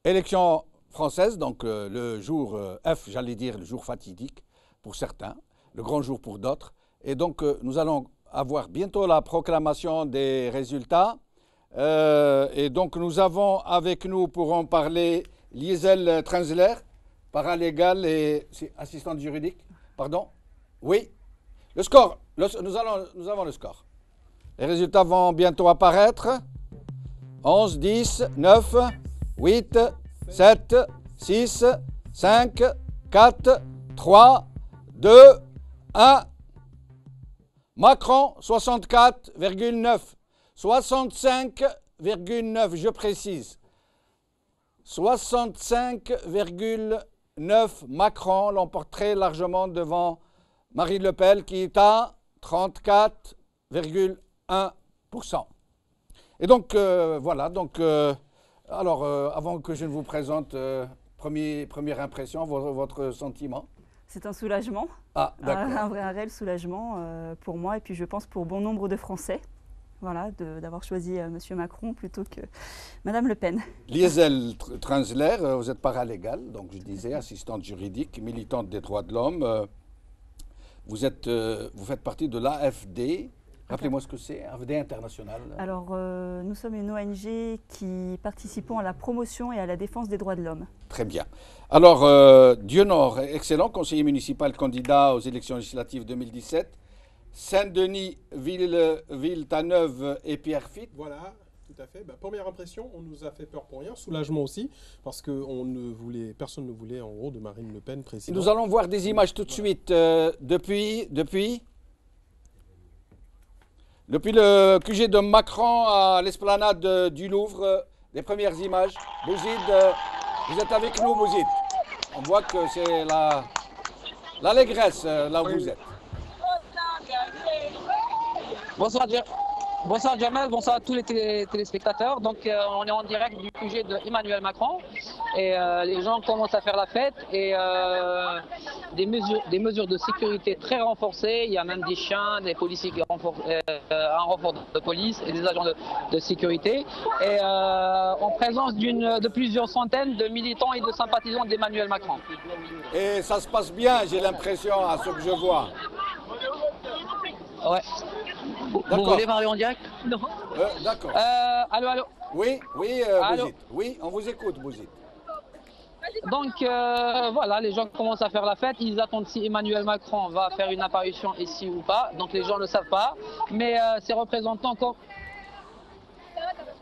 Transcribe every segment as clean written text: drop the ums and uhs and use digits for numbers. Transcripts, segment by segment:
Élection française, donc le jour F, j'allais dire le jour fatidique pour certains, le grand jour pour d'autres. Et donc nous allons avoir bientôt la proclamation des résultats. Et donc nous avons avec nous pour en parler Liesel Trenzler, paralégal et assistante juridique. Pardon? Oui. Le score, nous avons le score. Les résultats vont bientôt apparaître. 11, 10, 9, 8, 7, 6, 5, 4, 3, 2, 1. Macron, 64,9. 65,9, je précise. 65,9, Macron l'emporte très largement devant Marine Le Pen qui est à 34,1%. Et donc, voilà, donc, avant que je ne vous présente, première impression, votre sentiment? C'est un soulagement, un réel soulagement pour moi et puis je pense pour bon nombre de Français. Voilà, d'avoir choisi M. Macron plutôt que Mme Le Pen. Liesel Trenzler, vous êtes paralégale, donc je disais, assistante juridique, militante des droits de l'homme. Vous faites partie de l'AFD. Rappelez-moi ce que c'est, AFD International. Alors, nous sommes une ONG qui participons à la promotion et à la défense des droits de l'homme. Très bien. Alors, Dieunor, excellent, conseiller municipal candidat aux élections législatives 2017. Saint-Denis, Villeneuve et Pierrefitte. Voilà, tout à fait. Première impression, on nous a fait peur pour rien, soulagement aussi, parce que personne ne voulait en gros de Marine Le Pen présidente. Nous allons voir des images tout de suite depuis le QG de Macron à l'esplanade du Louvre. Les premières images. Bouzid, vous êtes avec nous, Bouzid. On voit que c'est l'allégresse là où vous êtes. Bonsoir Jamel, bonsoir à tous les téléspectateurs. Donc on est en direct du QG de Emmanuel Macron et les gens commencent à faire la fête et des mesures de sécurité très renforcées. Il y a même des chiens, des policiers un renfort de police et des agents de sécurité. Et en présence de plusieurs centaines de militants et de sympathisants d'Emmanuel Macron. Et ça se passe bien, j'ai l'impression, à ce que je vois. Ouais. Vous voulez parler en direct? Non. D'accord. Allô. Oui, Bouzid. Oui, on vous écoute, Bouzid. Donc voilà, les gens commencent à faire la fête. Ils attendent si Emmanuel Macron va faire une apparition ici ou pas. Donc les gens ne le savent pas. Mais ses représentants,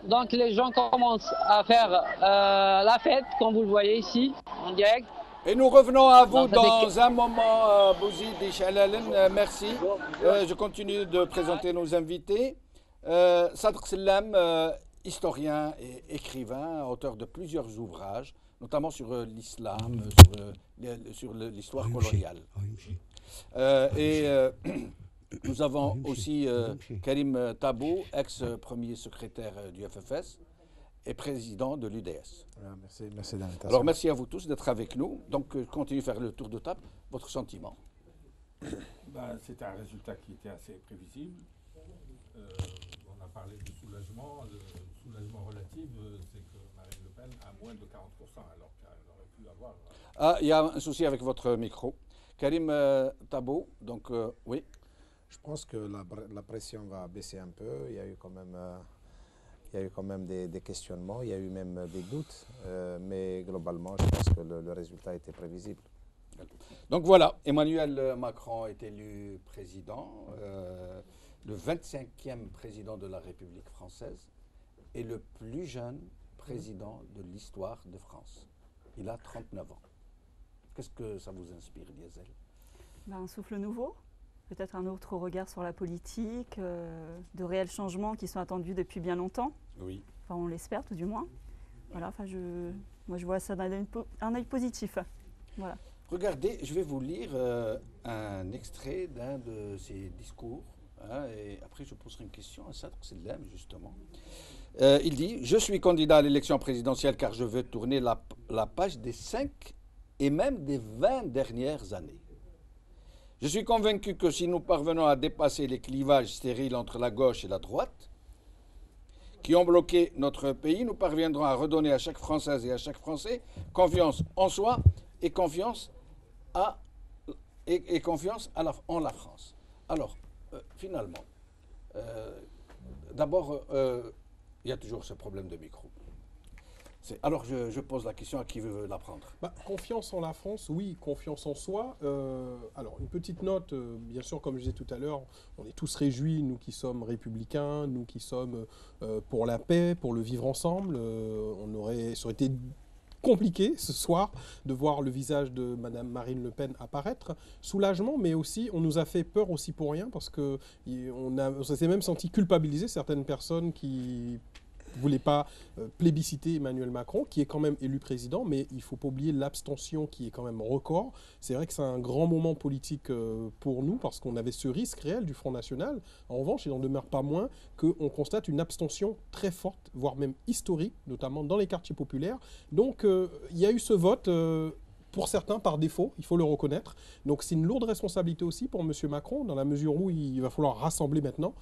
donc les gens commencent à faire la fête, comme vous le voyez ici, en direct. Et nous revenons à vous dans un moment, Bouzid et Chalalen. Merci. Je continue de présenter nos invités. Sadr Sellam, historien et écrivain, auteur de plusieurs ouvrages, notamment sur l'islam, sur l'histoire coloniale. Nous avons aussi Karim Tabou, ex-premier secrétaire du FFS et président de l'UDS. Merci de l'invitation. Alors merci à vous tous d'être avec nous. Donc continuez à faire le tour de table. Votre sentiment? C'est un résultat qui était assez prévisible. On a parlé de soulagement. Le soulagement relatif, c'est que Marine Le Pen a moins de 40%, alors qu'elle aurait pu avoir... Il y a un souci avec votre micro. Karim Tabou, donc oui. Je pense que la pression va baisser un peu. Il y a eu quand même des questionnements, il y a eu même des doutes, mais globalement, je pense que le résultat était prévisible. Donc voilà, Emmanuel Macron est élu président, le 25e président de la République française et le plus jeune président de l'histoire de France. Il a 39 ans. Qu'est-ce que ça vous inspire, Liesel? Un souffle nouveau. Peut-être un autre regard sur la politique, de réels changements qui sont attendus depuis bien longtemps. Oui. Enfin, on l'espère tout du moins. Voilà, enfin, moi je vois ça d'un œil positif. Voilà. Regardez, je vais vous lire un extrait d'un de ses discours. Et après, je poserai une question à Sadr Sellam, justement. Il dit « Je suis candidat à l'élection présidentielle car je veux tourner la page des 5 et même des 20 dernières années. Je suis convaincu que si nous parvenons à dépasser les clivages stériles entre la gauche et la droite, qui ont bloqué notre pays, nous parviendrons à redonner à chaque Française et à chaque Français confiance en soi et confiance en la France. Alors, finalement, d'abord, il y a toujours ce problème de micro. Alors, je pose la question à qui veut la prendre. Confiance en la France, oui, confiance en soi. Alors, une petite note, bien sûr, comme je disais tout à l'heure, on est tous réjouis, nous qui sommes républicains, nous qui sommes pour la paix, pour le vivre ensemble. Ça aurait été compliqué ce soir de voir le visage de Madame Marine Le Pen apparaître. Soulagement, mais aussi, on nous a fait peur aussi pour rien, parce qu'on s'est même senti culpabiliser certaines personnes qui ne voulait pas plébisciter Emmanuel Macron, qui est quand même élu président, mais il ne faut pas oublier l'abstention qui est quand même record. C'est vrai que c'est un grand moment politique pour nous, parce qu'on avait ce risque réel du Front National. En revanche, il n'en demeure pas moins qu'on constate une abstention très forte, voire même historique, notamment dans les quartiers populaires. Donc, il y a eu ce vote pour certains par défaut, il faut le reconnaître. Donc c'est une lourde responsabilité aussi pour M. Macron, dans la mesure où il va falloir rassembler maintenant.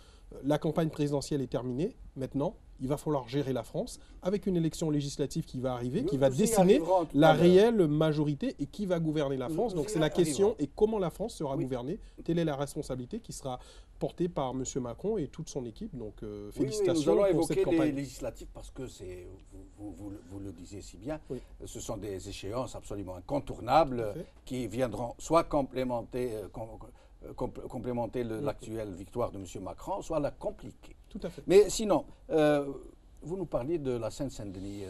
La campagne présidentielle est terminée. Maintenant, il va falloir gérer la France avec une élection législative qui va arriver, qui va dessiner la réelle majorité et qui va gouverner la France. Donc c'est la question, et comment la France sera gouvernée. Telle est la responsabilité qui sera portée par M. Macron et toute son équipe. Donc félicitations nous allons pour cette évoquer campagne. les législatives parce que vous le disiez si bien, ce sont des échéances absolument incontournables qui viendront soit complémenter l'actuelle victoire de M. Macron, soit la compliquer. Tout à fait. Mais sinon, vous nous parliez de la Seine-Saint-Denis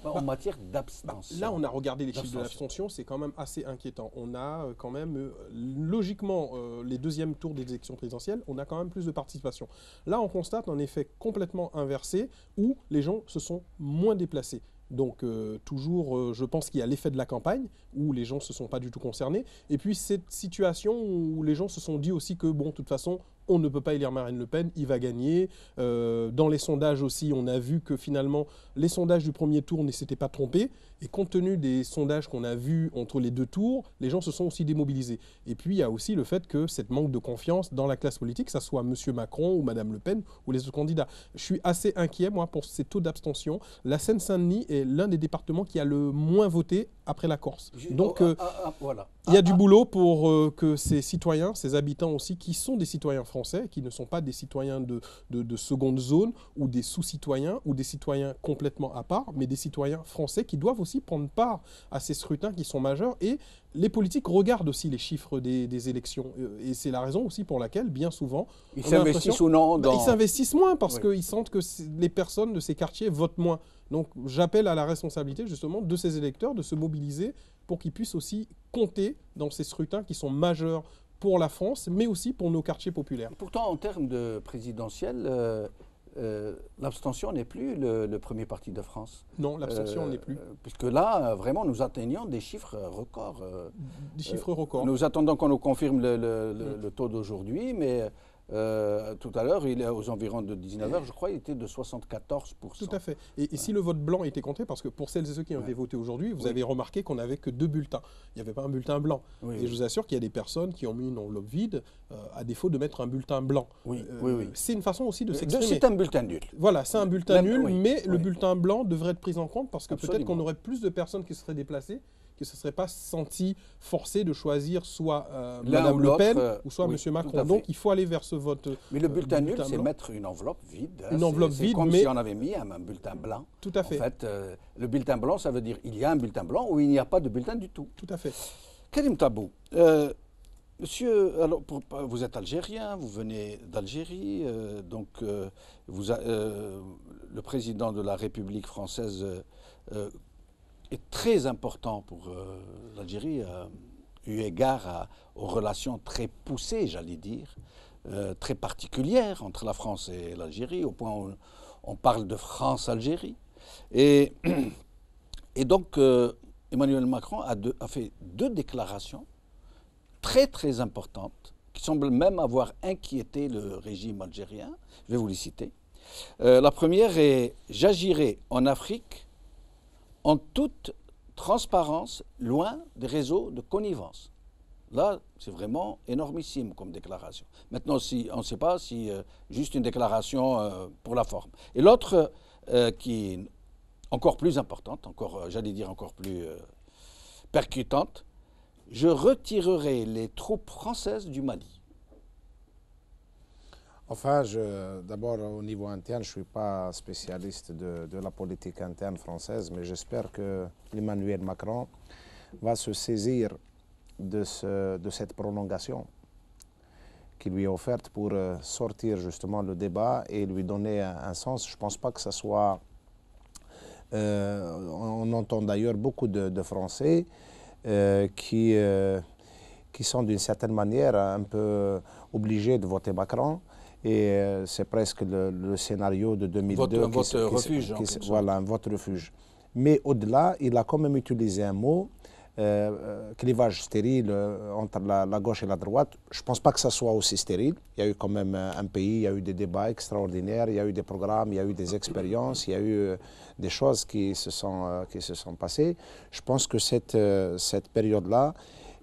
en matière d'abstention. Là, on a regardé les chiffres de l'abstention, c'est quand même assez inquiétant. On a quand même, logiquement, les deuxièmes tours des élections présidentielles, on a quand même plus de participation. Là, on constate un effet complètement inversé où les gens se sont moins déplacés. Donc toujours, je pense qu'il y a l'effet de la campagne, où les gens ne se sont pas du tout concernés. Et puis cette situation où les gens se sont dit aussi que, bon, de toute façon, on ne peut pas élire Marine Le Pen, il va gagner. Dans les sondages aussi, on a vu que finalement, les sondages du premier tour ne s'étaient pas trompés. Et compte tenu des sondages qu'on a vus entre les deux tours, les gens se sont aussi démobilisés. Et puis, il y a aussi le fait que cette manque de confiance dans la classe politique, que ce soit M. Macron ou Mme Le Pen ou les autres candidats. Je suis assez inquiet, moi, pour ces taux d'abstention. La Seine-Saint-Denis est l'un des départements qui a le moins voté après la Corse. Donc, voilà. Il y a du boulot pour que ces citoyens, ces habitants aussi, qui sont des citoyens français, qui ne sont pas des citoyens de seconde zone ou des sous-citoyens ou des citoyens complètement à part, mais des citoyens français qui doivent aussi prendre part à ces scrutins qui sont majeurs. Et les politiques regardent aussi les chiffres des élections. Et c'est la raison aussi pour laquelle, bien souvent, ils s'investissent ou non ils s'investissent moins parce qu'ils sentent que les personnes de ces quartiers votent moins. Donc j'appelle à la responsabilité justement de ces électeurs de se mobiliser pour qu'ils puissent aussi compter dans ces scrutins qui sont majeurs pour la France, mais aussi pour nos quartiers populaires. Pourtant, en termes de présidentielle, l'abstention n'est plus le premier parti de France. Non, l'abstention n'est plus. Puisque là, vraiment, nous atteignons des chiffres records. Des chiffres records. Nous attendons qu'on nous confirme le taux d'aujourd'hui, mais tout à l'heure, il est aux environs de 19h, je crois, il était de 74%. Tout à fait. Et si le vote blanc était compté, parce que pour celles et ceux qui ont été votés aujourd'hui, vous avez remarqué qu'on n'avait que 2 bulletins. Il n'y avait pas un bulletin blanc. Et je vous assure qu'il y a des personnes qui ont mis une enveloppe vide à défaut de mettre un bulletin blanc. C'est une façon aussi de s'exprimer. C'est un bulletin nul. Voilà, c'est un bulletin nul, mais le bulletin blanc devrait être pris en compte parce que peut-être qu'on aurait plus de personnes qui se seraient déplacées, qui ne se seraient pas sentis forcés de choisir soit Mme Le Pen ou soit M. Macron. Donc il faut aller vers ce vote. Mais le bulletin nul, c'est mettre une enveloppe vide. Une enveloppe vide, comme si on avait mis un bulletin blanc. Tout à fait. En fait, le bulletin blanc, ça veut dire il y a un bulletin blanc ou il n'y a pas de bulletin du tout. Tout à fait. Karim Tabou, monsieur, alors, vous êtes algérien, vous venez d'Algérie, donc le président de la République française est très important pour l'Algérie, eu égard aux relations très poussées, j'allais dire, très particulières entre la France et l'Algérie, au point où on parle de France-Algérie. Et donc, Emmanuel Macron a fait 2 déclarations très très importantes, qui semblent même avoir inquiété le régime algérien. Je vais vous les citer. La première est « J'agirai en Afrique en toute transparence, loin des réseaux de connivence. » Là, c'est vraiment énormissime comme déclaration. Maintenant, si, on ne sait pas si juste une déclaration pour la forme. Et l'autre qui est encore plus importante, encore, j'allais dire encore plus percutante, je retirerai les troupes françaises du Mali. Enfin, d'abord, au niveau interne, je ne suis pas spécialiste de la politique interne française, mais j'espère que Emmanuel Macron va se saisir de cette prolongation qui lui est offerte pour sortir justement le débat et lui donner un sens. Je ne pense pas que ce soit... on entend d'ailleurs beaucoup de Français qui sont d'une certaine manière un peu obligés de voter Macron. Et c'est presque le scénario de 2002. Un vote refuge. Voilà, un vote refuge. Mais au-delà, il a quand même utilisé un mot, clivage stérile entre la gauche et la droite. Je ne pense pas que ça soit aussi stérile. Il y a eu quand même un pays, il y a eu des débats extraordinaires, il y a eu des programmes, il y a eu des expériences, il y a eu des choses qui se sont passées. Je pense que cette période-là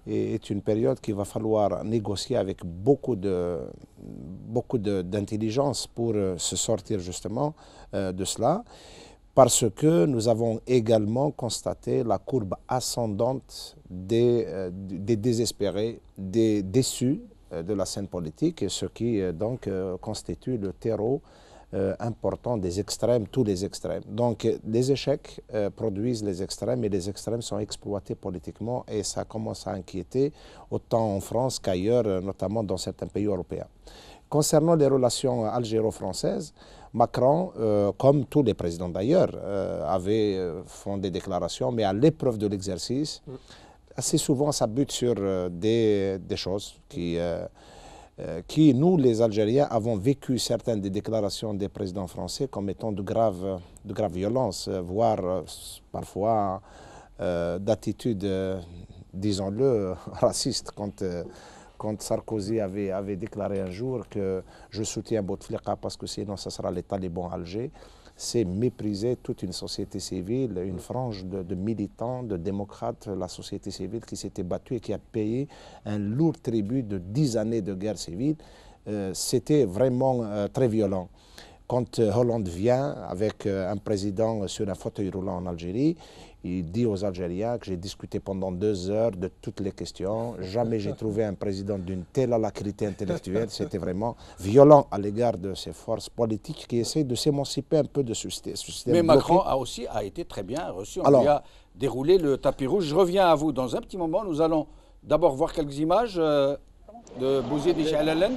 est une période qu'il va falloir négocier avec beaucoup d'intelligence pour se sortir justement de cela, parce que nous avons également constaté la courbe ascendante des désespérés, des déçus de la scène politique, et ce qui donc constitue le terreau important des extrêmes, tous les extrêmes. Donc les échecs produisent les extrêmes et les extrêmes sont exploités politiquement et ça commence à inquiéter autant en France qu'ailleurs, notamment dans certains pays européens. Concernant les relations algéro-françaises, Macron, comme tous les présidents d'ailleurs, avait fait des déclarations, mais à l'épreuve de l'exercice, assez souvent ça bute sur des choses qui, nous, les Algériens, avons vécu certaines des déclarations des présidents français comme étant de graves violences, voire parfois d'attitudes, disons-le, racistes. Quand Sarkozy avait déclaré un jour que je soutiens Bouteflika parce que sinon ça sera les talibans à Alger, c'est mépriser toute une société civile, une frange de militants, de démocrates, la société civile qui s'était battue et qui a payé un lourd tribut de 10 années de guerre civile. C'était vraiment très violent. Quand Hollande vient avec un président sur un fauteuil roulant en Algérie, il dit aux Algériens que j'ai discuté pendant 2 heures de toutes les questions. Jamais j'ai trouvé un président d'une telle alacrité intellectuelle. C'était vraiment violent à l'égard de ces forces politiques qui essaient de s'émanciper un peu de ce système. Mais Macron a été très bien reçu. On lui a déroulé le tapis rouge. Je reviens à vous dans un petit moment. Nous allons d'abord voir quelques images de Bouzid Ichalalen,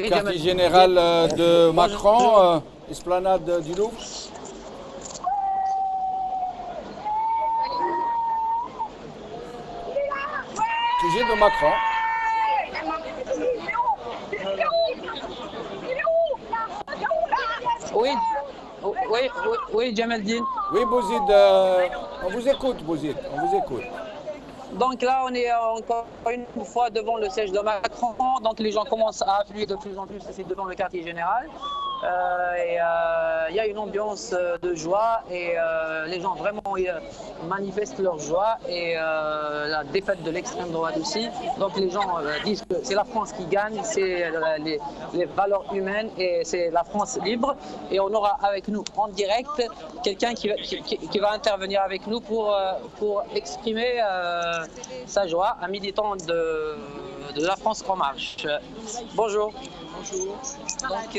quartier général de Macron, esplanade du Louvre. Sujet de Macron. Oui, Jamaldine. Oui, Bouzid, on vous écoute, Bouzid, on vous écoute. Donc là, on est encore une fois devant le siège de Macron. Donc les gens commencent à affluer de plus en plus ici devant le quartier général. Il y a une ambiance de joie et les gens vraiment manifestent leur joie et la défaite de l'extrême droite aussi. Donc les gens disent que c'est la France qui gagne, c'est les valeurs humaines et c'est la France libre. Et on aura avec nous en direct quelqu'un qui va intervenir avec nous pour exprimer sa joie, un militant de la France en marche. Bonjour. Bonjour. Donc,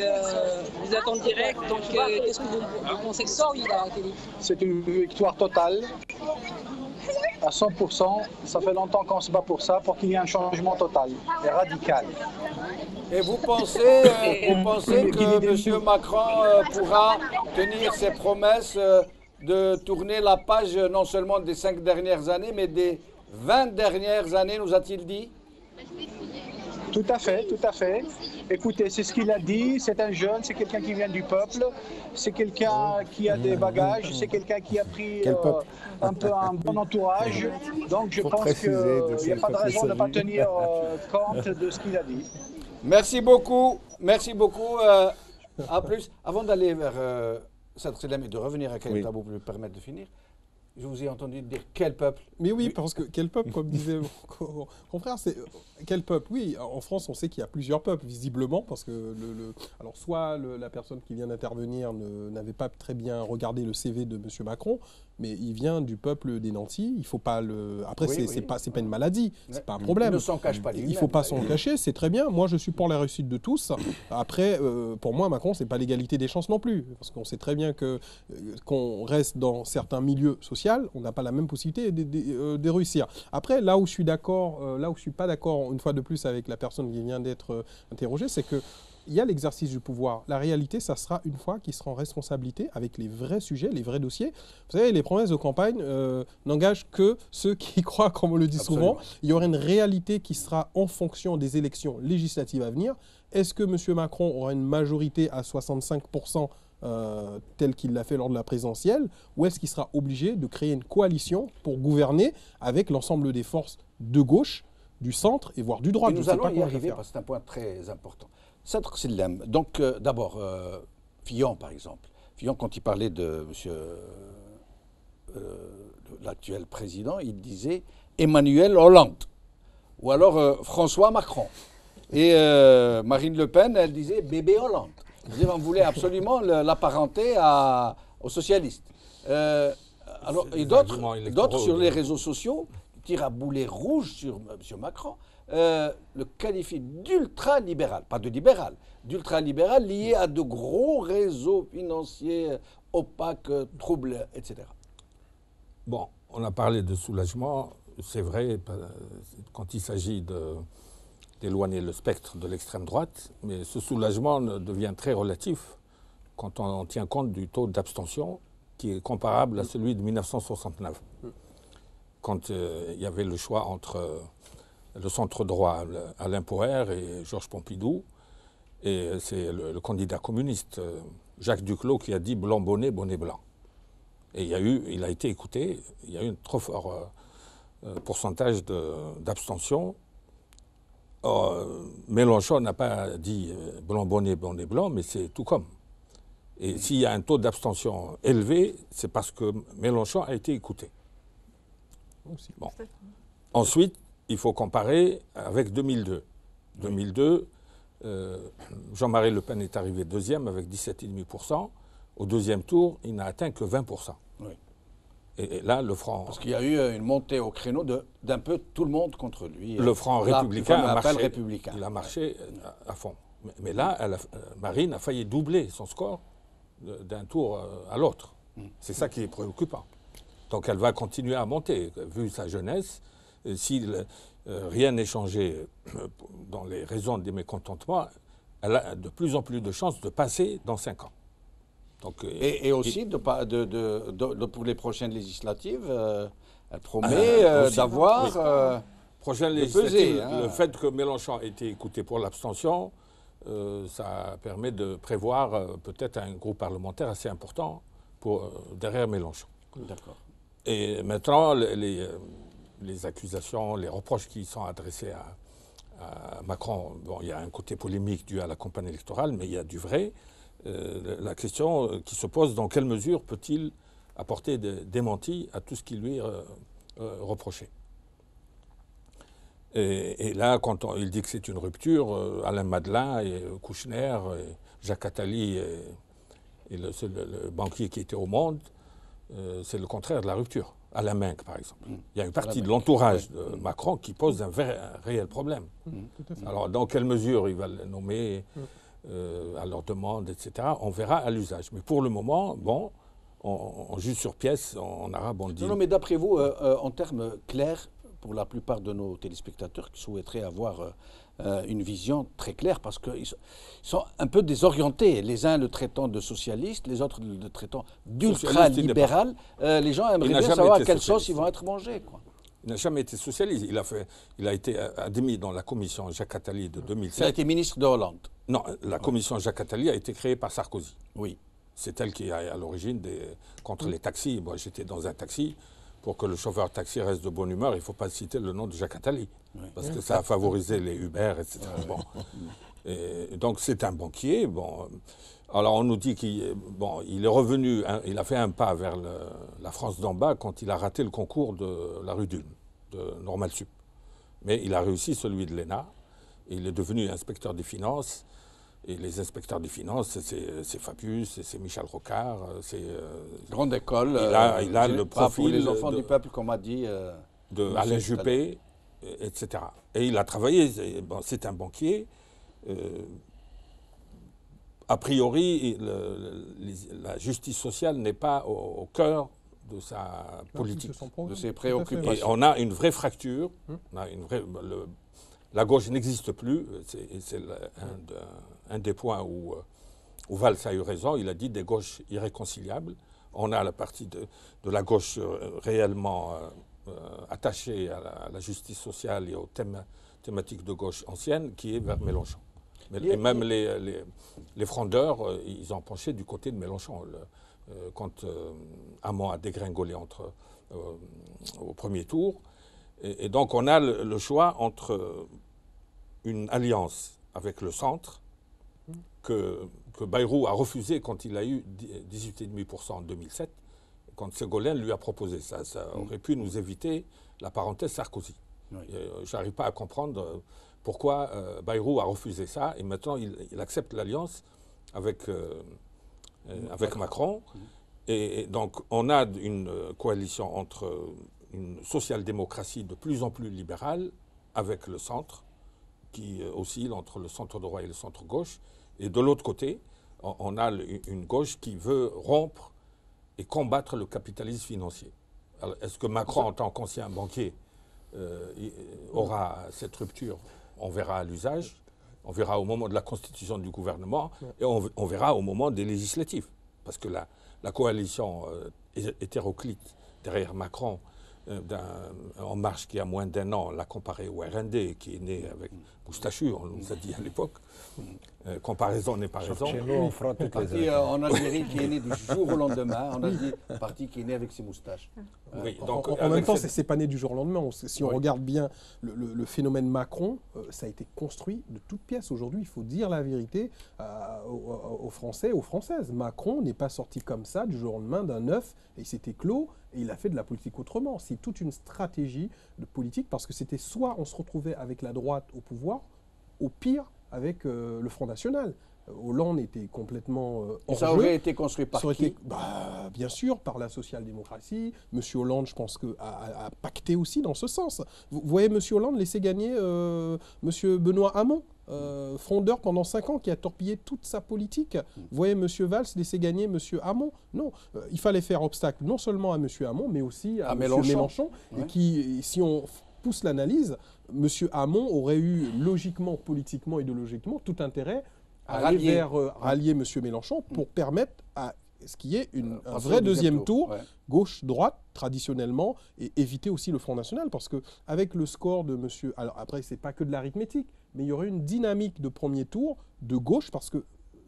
vous êtes en direct, donc qu'est-ce que vous pensez que ça, C'est une victoire totale, à 100%. Ça fait longtemps qu'on se bat pour ça, pour qu'il y ait un changement total et radical. Et vous pensez que M. Macron pourra tenir ses promesses de tourner la page non seulement des 5 dernières années, mais des 20 dernières années, nous a-t-il dit? Tout à fait, tout à fait. Écoutez, c'est ce qu'il a dit, c'est un jeune, c'est quelqu'un qui vient du peuple, c'est quelqu'un qui a des bagages, c'est quelqu'un qui a pris un peu un bon entourage. Donc je pense qu'il n'y a pas de raison de ne pas tenir compte de ce qu'il a dit. Merci beaucoup, merci beaucoup. À plus. Avant d'aller vers Sadr Selam et de revenir à Khalid Tabou pour lui permettre de finir, Je vous ai entendu dire quel peuple. Mais oui, parce que quel peuple, comme disait mon confrère, c'est quel peuple? Oui, en France, on sait qu'il y a plusieurs peuples, visiblement, parce que alors soit la personne qui vient d'intervenir n'avait pas très bien regardé le CV de M. Macron, mais il vient du peuple des nantis. Il faut pas le. Après, c'est pas une maladie, c'est pas un problème. Il ne s'en cache pas lui-même. Il faut pas s'en cacher, c'est très bien. Moi, je suis pour la réussite de tous. Après, pour moi, Macron, c'est pas l'égalité des chances non plus, parce qu'on sait très bien que qu'on reste dans certains milieux sociaux, on n'a pas la même possibilité de réussir. Après, là où je suis d'accord, là où je suis pas d'accord, une fois de plus, avec la personne qui vient d'être interrogée, c'est que il y a l'exercice du pouvoir. La réalité, ça sera une fois qu'il sera en responsabilité avec les vrais sujets, les vrais dossiers. Vous savez, les promesses de campagne n'engagent que ceux qui croient, comme on le dit souvent. Il y aura une réalité qui sera en fonction des élections législatives à venir. Est-ce que M. Macron aura une majorité à 65% tel qu'il l'a fait lors de la présidentielle, ou est-ce qu'il sera obligé de créer une coalition pour gouverner avec l'ensemble des forces de gauche, du centre et voire du droit? Nous allons y arriver parce que c'est un point très important. Sadr Sillem, donc d'abord, Fillon par exemple. Fillon, quand il parlait de l'actuel président, il disait Emmanuel Hollande, ou alors François Macron. Et Marine Le Pen, elle disait bébé Hollande. On voulait absolument l'apparenter aux socialistes. Alors, et d'autres sur les réseaux sociaux tirent à boulet rouge sur M. Macron, le qualifient d'ultra-libéral, pas de libéral, d'ultra-libéral lié à de gros réseaux financiers opaques, troubles, etc. Bon, on a parlé de soulagement, c'est vrai, quand il s'agit d'éloigner le spectre de l'extrême droite, mais ce soulagement devient très relatif quand on tient compte du taux d'abstention qui est comparable à celui de 1969, quand il y avait le choix entre le centre droit, Alain Poher et Georges Pompidou, et c'est le candidat communiste, Jacques Duclos, qui a dit blanc bonnet, bonnet blanc. Et il a été écouté, il y a eu un trop fort pourcentage d'abstention. Mélenchon n'a pas dit blanc bonnet, bonnet blanc, mais c'est tout comme. Et s'il y a un taux d'abstention élevé, c'est parce que Mélenchon a été écouté. Bon. Ensuite, il faut comparer avec 2002. 2002, Jean-Marie Le Pen est arrivé deuxième avec 17,5%. Au deuxième tour, il n'a atteint que 20%. Oui. Et là, le Front... Parce qu'il y a eu une montée au créneau d'un peu tout le monde contre lui. Le Front républicain a marché, républicain. Il a marché à fond. Mais là, Marine a failli doubler son score d'un tour à l'autre. C'est ça qui est préoccupant. Donc elle va continuer à monter. Vu sa jeunesse, si rien n'est changé dans les raisons des mécontentements, elle a de plus en plus de chances de passer dans 5 ans. Donc, et aussi pour les prochaines législatives, elle promet d'avoir... prochaine législative, le fait que Mélenchon ait été écouté pour l'abstention, ça permet de prévoir peut-être un groupe parlementaire assez important derrière Mélenchon. D'accord. Et maintenant, les accusations, les reproches qui sont adressés à Macron, bon, il y a un côté polémique dû à la campagne électorale, mais il y a du vrai. La question qui se pose, dans quelle mesure peut-il apporter des démentis à tout ce qui lui est reproché? Et là, quand il dit que c'est une rupture, Alain Madelin et Kouchner, et Jacques Attali et le banquier qui était au Monde, c'est le contraire de la rupture. Alain Minc, par exemple. Il y a une partie de l'entourage de Macron qui pose un réel problème. Alors, dans quelle mesure il va le nommer à leur demande, etc., on verra à l'usage. Mais pour le moment, bon, on juge sur pièce, on arabe, on le dit. Non, mais d'après vous, en termes clairs, pour la plupart de nos téléspectateurs qui souhaiteraient avoir une vision très claire, parce qu'ils sont un peu désorientés, les uns le traitant de socialiste, les autres le traitant d'ultra-libéral. Les gens aimeraient bien savoir à quelle sauce ils vont être mangés, quoi. Il n'a jamais été socialiste. Il a été admis dans la commission Jacques Attali de 2007. Il a été ministre de Hollande. Non, la commission Jacques Attali a été créée par Sarkozy. Oui. C'est elle qui est à l'origine contre les taxis. Moi, j'étais dans un taxi. Pour que le chauffeur taxi reste de bonne humeur, il ne faut pas citer le nom de Jacques Attali. Oui. Parce que ça a favorisé les Uber, etc. Bon. Et donc, c'est un banquier. Bon. Alors on nous dit qu'il est revenu, il a fait un pas vers la France d'en bas quand il a raté le concours de la rue d'Ulm, de Normal Sup. Mais il a réussi celui de l'ENA, et il est devenu inspecteur des finances. Et les inspecteurs des finances, c'est Fabius, c'est Michel Rocard, c'est... Grande école. Il a le profil... Pour les enfants du peuple, comme a dit... de Alain Juppé, etc. Et il a travaillé, c'est un banquier. A priori, la justice sociale n'est pas au cœur de sa politique, de ses préoccupations. Et on a une vraie fracture. On a une vraie, la gauche n'existe plus. C'est un des points où Valls a eu raison. Il a dit des gauches irréconciliables. On a la partie de la gauche réellement attachée à la justice sociale et aux thématiques de gauche anciennes, qui est vers Mélenchon. Et même les frondeurs, ils ont penché du côté de Mélenchon. Quand Hamon a dégringolé au premier tour. Et donc on a le choix entre une alliance avec le centre que Bayrou a refusé quand il a eu 18,5% en 2007, quand Ségolène lui a proposé ça. Ça aurait pu nous éviter la parenthèse Sarkozy. Oui. Je n'arrive pas à comprendre pourquoi Bayrou a refusé ça, et maintenant il accepte l'alliance avec Macron. Et donc on a une coalition entre une social-démocratie de plus en plus libérale avec le centre, qui oscille entre le centre droit et le centre gauche. Et de l'autre côté, on a une gauche qui veut rompre et combattre le capitalisme financier. Est-ce que Macron, en tant qu'ancien banquier, aura cette rupture? On verra à l'usage, on verra au moment de la constitution du gouvernement, et on verra au moment des législatives. Parce que la coalition hétéroclite derrière Macron, En Marche qui a moins d'1 an, l'a comparé au RND qui est né avec Moustachu, on nous a dit à l'époque. Comparaison n'est pas raison. Chez nous, on frotte toutes les parti en Algérie qui est né du jour au lendemain. On a dit parti qui est né avec ses moustaches. Oui, donc, en même temps, c'est pas né du jour au lendemain. Si on regarde bien le phénomène Macron, ça a été construit de toutes pièces. Aujourd'hui, il faut dire la vérité aux Français, aux Françaises. Macron n'est pas sorti comme ça du jour au lendemain d'un œuf et il s'était clos et il a fait de la politique autrement. C'est toute une stratégie de politique parce que c'était soit on se retrouvait avec la droite au pouvoir, au pire avec le Front National. Hollande était complètement hors ça jeu. aurait été construit par qui? Bien sûr, par la social-démocratie. Monsieur Hollande, je pense, a pacté aussi dans ce sens. Vous voyez Monsieur Hollande laisser gagner Monsieur Benoît Hamon, frondeur pendant 5 ans, qui a torpillé toute sa politique. Vous voyez Monsieur Valls laisser gagner Monsieur Hamon. Non, il fallait faire obstacle non seulement à Monsieur Hamon, mais aussi à Monsieur Mélenchon. Ouais. Et qui, si on pousse l'analyse, Monsieur Hamon aurait eu logiquement, politiquement, idéologiquement tout intérêt à rallier M. Mélenchon pour permettre à ce qu'il y ait un vrai deuxième tour, gauche-droite, traditionnellement, et éviter aussi le Front National. Parce qu'avec le score de M. Alors après, ce n'est pas que de l'arithmétique, mais il y aurait une dynamique de premier tour de gauche, parce que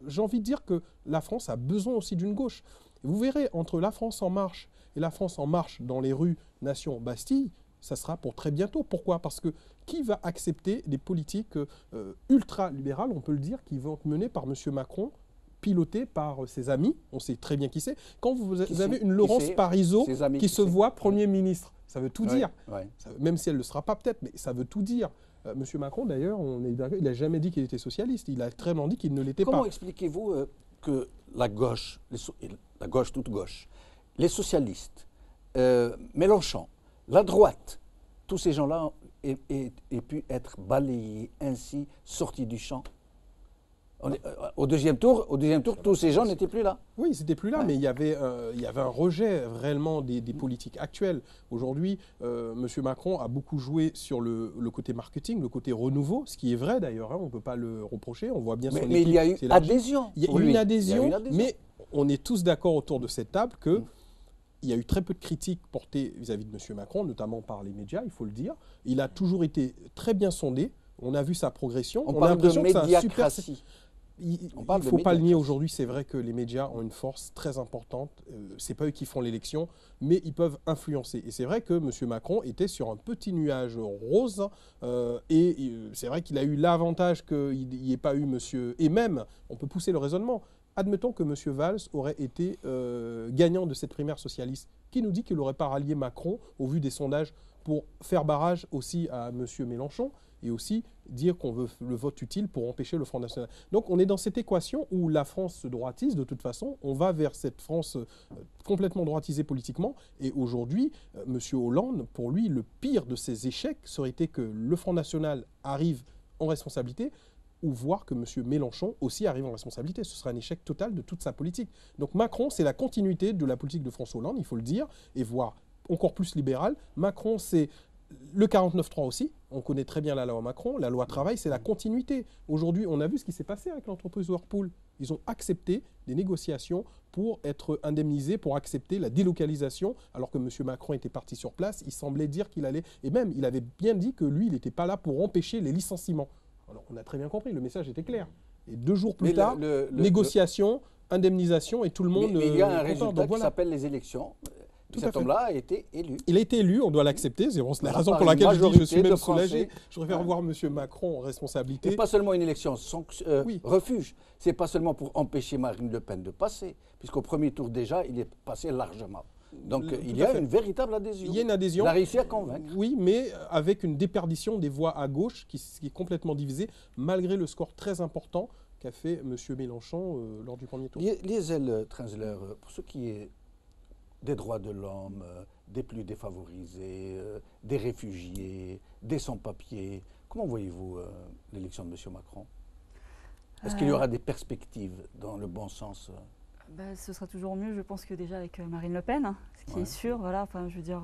j'ai envie de dire que la France a besoin aussi d'une gauche. Vous verrez, entre la France en marche et la France en marche dans les rues Nation Bastille, ça sera pour très bientôt. Pourquoi? Parce que qui va accepter des politiques ultra-libérales, on peut le dire, qui vont être menées par M. Macron, pilotées par ses amis, on sait très bien qui c'est. Quand vous avez une Laurence Parisot qui se voit Premier ministre, ça veut tout dire. Même si elle ne le sera pas peut-être, mais ça veut tout dire. M. Macron, d'ailleurs, il n'a jamais dit qu'il était socialiste. Il a très bien dit qu'il ne l'était pas. Comment expliquez-vous que la gauche, toute gauche, les socialistes, Mélenchon, la droite, tous ces gens-là aient pu être balayés ainsi, sortis du champ? Au deuxième tour, tous ces gens n'étaient plus là. Oui, ils n'étaient plus là, mais il y avait un rejet réellement des politiques actuelles. Aujourd'hui, M. Macron a beaucoup joué sur le côté marketing, le côté renouveau, ce qui est vrai d'ailleurs, on ne peut pas le reprocher, on voit bien son équipe. Mais il y a eu adhésion. Il y a eu une adhésion, mais on est tous d'accord autour de cette table que il y a eu très peu de critiques portées vis-à-vis de M. Macron, notamment par les médias, il faut le dire. Il a toujours été très bien sondé. On a vu sa progression. On parle de médiacratie. Il ne faut pas le nier aujourd'hui, c'est vrai que les médias ont une force très importante. Ce n'est pas eux qui font l'élection, mais ils peuvent influencer. Et c'est vrai que M. Macron était sur un petit nuage rose. Et c'est vrai qu'il a eu l'avantage qu'il n'y ait pas eu monsieur... Et même, on peut pousser le raisonnement, Admettons que M. Valls aurait été gagnant de cette primaire socialiste. Qui nous dit qu'il n'aurait pas rallié Macron au vu des sondages pour faire barrage aussi à M. Mélenchon et aussi dire qu'on veut le vote utile pour empêcher le Front National. Donc on est dans cette équation où la France se droitise de toute façon, on va vers cette France complètement droitisée politiquement et aujourd'hui, M. Hollande, pour lui, le pire de ses échecs serait été que le Front National arrive en responsabilité ou voir que M. Mélenchon aussi arrive en responsabilité. Ce sera un échec total de toute sa politique. Donc Macron, c'est la continuité de la politique de François Hollande, il faut le dire, et voire encore plus libéral. Macron, c'est le 49.3 aussi. On connaît très bien la loi Macron. La loi travail, c'est la continuité. Aujourd'hui, on a vu ce qui s'est passé avec l'entreprise Whirlpool. Ils ont accepté des négociations pour être indemnisés, pour accepter la délocalisation, alors que M. Macron était parti sur place. Il semblait dire qu'il allait... Et même, il avait bien dit que lui, il n'était pas là pour empêcher les licenciements. Alors, on a très bien compris, le message était clair. Et 2 jours plus tard, négociation, indemnisation, et tout le monde... Mais il y a un résultat qui s'appelle les élections. Cet homme-là a été élu. Il a été élu, on doit l'accepter. C'est la raison pour laquelle je dis je suis même soulagé. Je préfère voir M. Macron en responsabilité. Et pas seulement une élection, refuge. Ce n'est pas seulement pour empêcher Marine Le Pen de passer, puisqu'au premier tour déjà, il est passé largement. Donc il y a une véritable adhésion. Il y a une adhésion. Il a réussi à convaincre. Oui, mais avec une déperdition des voix à gauche qui est complètement divisée, malgré le score très important qu'a fait M. Mélenchon lors du premier tour. Liesl Trenzler, pour ce qui est des droits de l'homme, des plus défavorisés, des réfugiés, des sans-papiers, comment voyez-vous l'élection de M. Macron? Est-ce qu'il y aura des perspectives dans le bon sens? Ce sera toujours mieux, je pense, que déjà avec Marine Le Pen, ce qui est sûr. Voilà, je veux dire,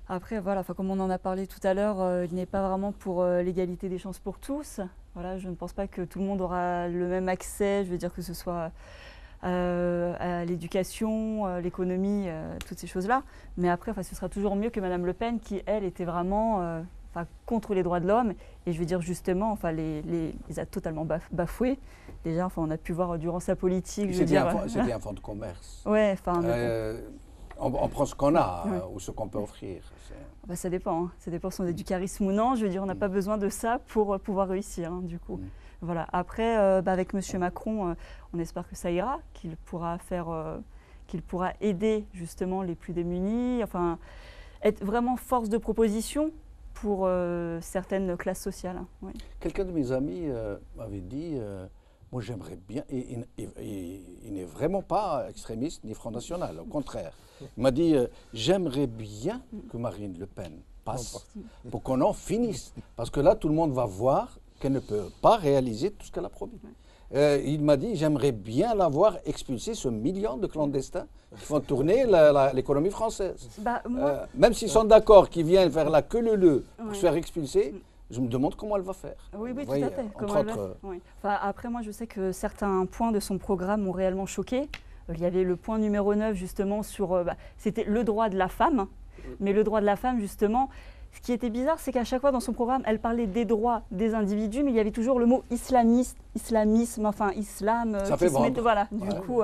après, voilà, comme on en a parlé tout à l'heure, il n'est pas vraiment pour l'égalité des chances pour tous. Voilà, je ne pense pas que tout le monde aura le même accès, je veux dire que ce soit à l'éducation, l'économie, toutes ces choses-là. Mais après, ce sera toujours mieux que Mme Le Pen, qui, elle, était vraiment contre les droits de l'homme. Et je veux dire, justement, les a totalement bafoués. Déjà, on a pu voir durant sa politique. C'était un fonds de commerce. Ouais, on prend ce qu'on a ou ce qu'on peut offrir. Ça dépend. Hein. Ça dépend si on a du charisme ou non. Je veux dire, on n'a pas besoin de ça pour pouvoir réussir, du coup. Voilà. Après, avec M. Macron, on espère que ça ira, qu'il pourra aider justement les plus démunis, être vraiment force de proposition pour certaines classes sociales. Oui. Quelqu'un de mes amis m'avait dit, moi j'aimerais bien, il n'est vraiment pas extrémiste ni Front National, au contraire. Il m'a dit, j'aimerais bien que Marine Le Pen passe pour qu'on en finisse. Parce que là, tout le monde va voir qu'elle ne peut pas réaliser tout ce qu'elle a promis. Il m'a dit, j'aimerais bien la voir expulser ce million de clandestins qui font tourner l'économie française. Même s'ils sont d'accord qu'ils viennent faire la queue leu pour se faire expulser, je me demande comment elle va faire. Oui, tout à fait. Après, moi, je sais que certains points de son programme m'ont réellement choqué. Il y avait le point numéro 9, justement, sur... c'était le droit de la femme. Mais le droit de la femme, justement... Ce qui était bizarre, c'est qu'à chaque fois dans son programme, elle parlait des droits des individus, mais il y avait toujours le mot islamisme, islam. Ça fait vendre. Voilà, du coup,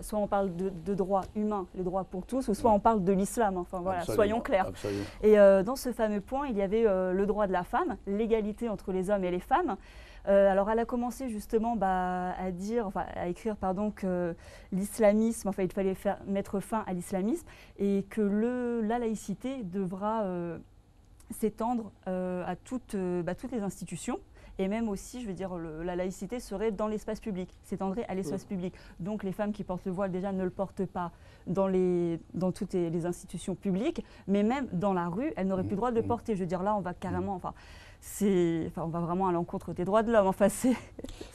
soit on parle de droits humains, les droits pour tous, ou soit on parle de l'islam. Soyons clairs. Absolument. Et dans ce fameux point, il y avait le droit de la femme, l'égalité entre les hommes et les femmes. Alors, elle a commencé justement à écrire que l'islamisme, il fallait mettre fin à l'islamisme et que la laïcité devra s'étendre à toutes les institutions. Et même aussi, je veux dire, la laïcité serait dans l'espace public, s'étendrait à l'espace public. Donc les femmes qui portent le voile déjà ne le portent pas dans toutes les institutions publiques, mais même dans la rue, elles n'auraient plus le droit de le porter. Je veux dire, là, on va carrément... on va vraiment à l'encontre des droits de l'homme.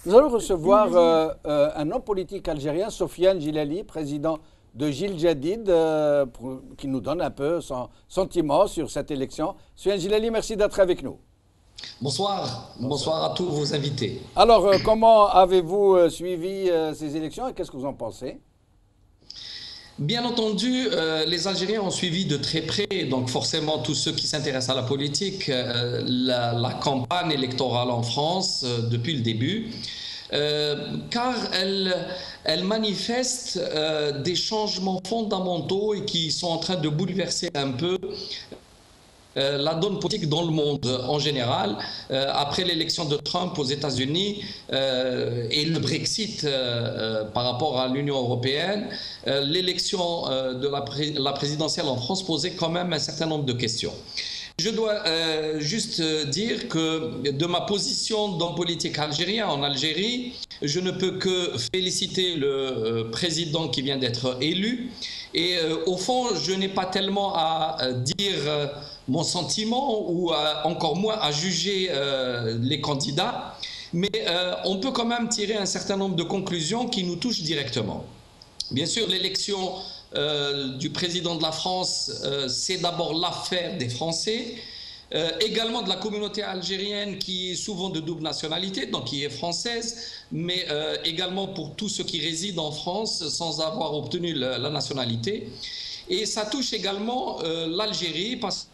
Nous allons recevoir un homme politique algérien, Sofiane Gilali, président de Jil Jadid, qui nous donne un peu son sentiment sur cette élection. Sofiane Gilali, merci d'être avec nous. Bonsoir à tous vos invités. Alors, comment avez-vous suivi ces élections et qu'est-ce que vous en pensez ? Bien entendu, les Algériens ont suivi de très près, donc forcément tous ceux qui s'intéressent à la politique, la campagne électorale en France depuis le début, car elle manifeste des changements fondamentaux et qui sont en train de bouleverser un peu la donne politique dans le monde en général, après l'élection de Trump aux États-Unis et le Brexit par rapport à l'Union européenne, l'élection de la présidentielle en France posait quand même un certain nombre de questions. Je dois juste dire que de ma position dans politique algérien en Algérie, je ne peux que féliciter le président qui vient d'être élu. Et au fond, je n'ai pas tellement à dire mon sentiment ou encore moins à juger les candidats. Mais on peut quand même tirer un certain nombre de conclusions qui nous touchent directement. Bien sûr, l'élection du président de la France, c'est d'abord l'affaire des Français, également de la communauté algérienne qui est souvent de double nationalité, donc qui est française, mais également pour tous ceux qui résident en France sans avoir obtenu la nationalité. Et ça touche également l'Algérie parce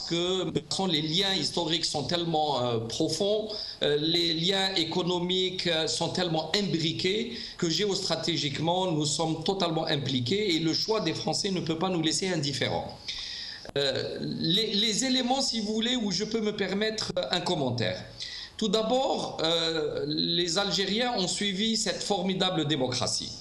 que les liens historiques sont tellement profonds, les liens économiques sont tellement imbriqués que géostratégiquement nous sommes totalement impliqués et le choix des Français ne peut pas nous laisser indifférents. Les éléments, si vous voulez, où je peux me permettre un commentaire. Tout d'abord, les Algériens ont suivi cette formidable démocratie.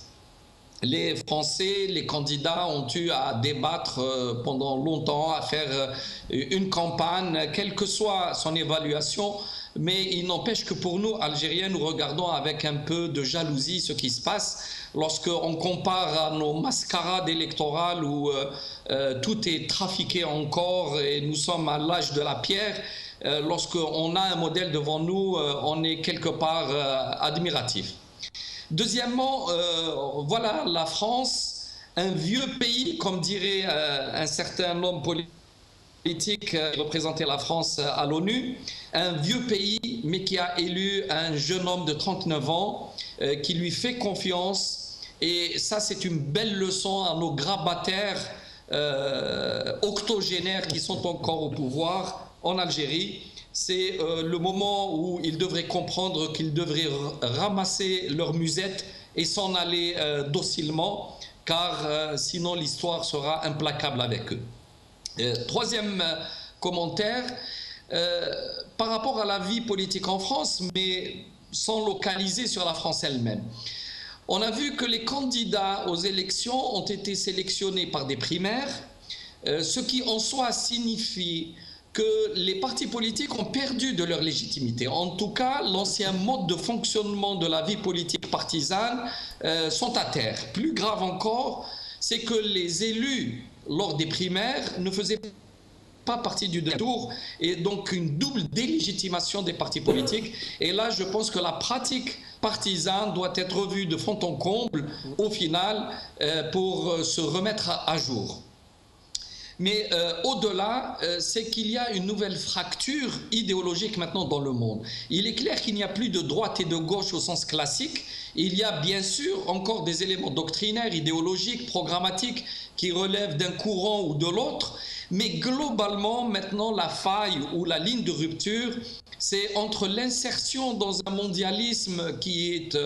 Les Français, les candidats ont eu à débattre pendant longtemps, à faire une campagne, quelle que soit son évaluation, mais il n'empêche que pour nous, Algériens, nous regardons avec un peu de jalousie ce qui se passe lorsqu'on compare à nos mascarades électorales où tout est trafiqué encore et nous sommes à l'âge de la pierre. Lorsqu'on a un modèle devant nous, on est quelque part admiratif. Deuxièmement, voilà la France, un vieux pays, comme dirait un certain homme politique qui représentait la France à l'ONU, un vieux pays, mais qui a élu un jeune homme de 39 ans, qui lui fait confiance. Et ça, c'est une belle leçon à nos grabataires octogénaires qui sont encore au pouvoir en Algérie. C'est le moment où ils devraient comprendre qu'ils devraient ramasser leur musette et s'en aller docilement, car sinon l'histoire sera implacable avec eux. Troisième commentaire, par rapport à la vie politique en France, mais sans localiser sur la France elle-même. On a vu que les candidats aux élections ont été sélectionnés par des primaires, ce qui en soi signifie que les partis politiques ont perdu de leur légitimité. En tout cas, l'ancien mode de fonctionnement de la vie politique partisane sont à terre. Plus grave encore, c'est que les élus, lors des primaires, ne faisaient pas partie du deuxième tour, et donc une double délégitimation des partis politiques. Et là, je pense que la pratique partisane doit être revue de fond en comble, au final, pour se remettre à jour. Mais au-delà, c'est qu'il y a une nouvelle fracture idéologique maintenant dans le monde. Il est clair qu'il n'y a plus de droite et de gauche au sens classique. Il y a bien sûr encore des éléments doctrinaires, idéologiques, programmatiques qui relèvent d'un courant ou de l'autre. Mais globalement, maintenant, la faille ou la ligne de rupture, c'est entre l'insertion dans un mondialisme qui est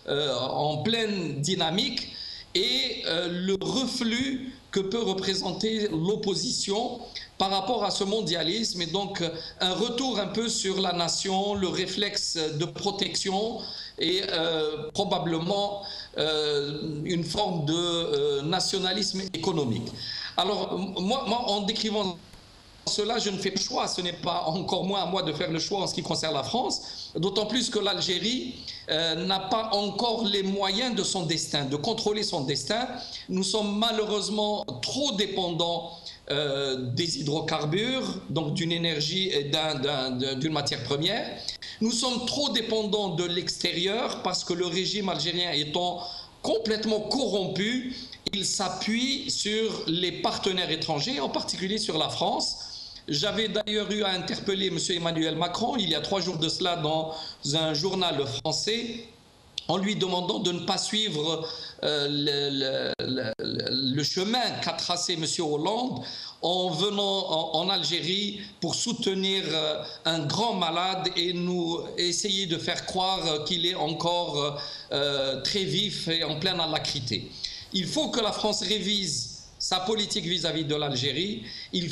en pleine dynamique et le reflux que peut représenter l'opposition par rapport à ce mondialisme, et donc un retour un peu sur la nation, le réflexe de protection et probablement une forme de nationalisme économique. Alors moi, en décrivant cela, je ne fais pas le choix, ce n'est pas encore moins à moi de faire le choix en ce qui concerne la France, d'autant plus que l'Algérie n'a pas encore les moyens de son destin, de contrôler son destin. Nous sommes malheureusement trop dépendants des hydrocarbures, donc d'une énergie et d'une matière première. Nous sommes trop dépendants de l'extérieur parce que le régime algérien étant complètement corrompu, il s'appuie sur les partenaires étrangers, en particulier sur la France. J'avais d'ailleurs eu à interpeller M. Emmanuel Macron il y a 3 jours de cela dans un journal français en lui demandant de ne pas suivre le chemin qu'a tracé M. Hollande en venant en Algérie pour soutenir un grand malade et nous essayer de faire croire qu'il est encore très vif et en pleine alacrité. Il faut que la France révise sa politique vis-à-vis de l'Algérie. Il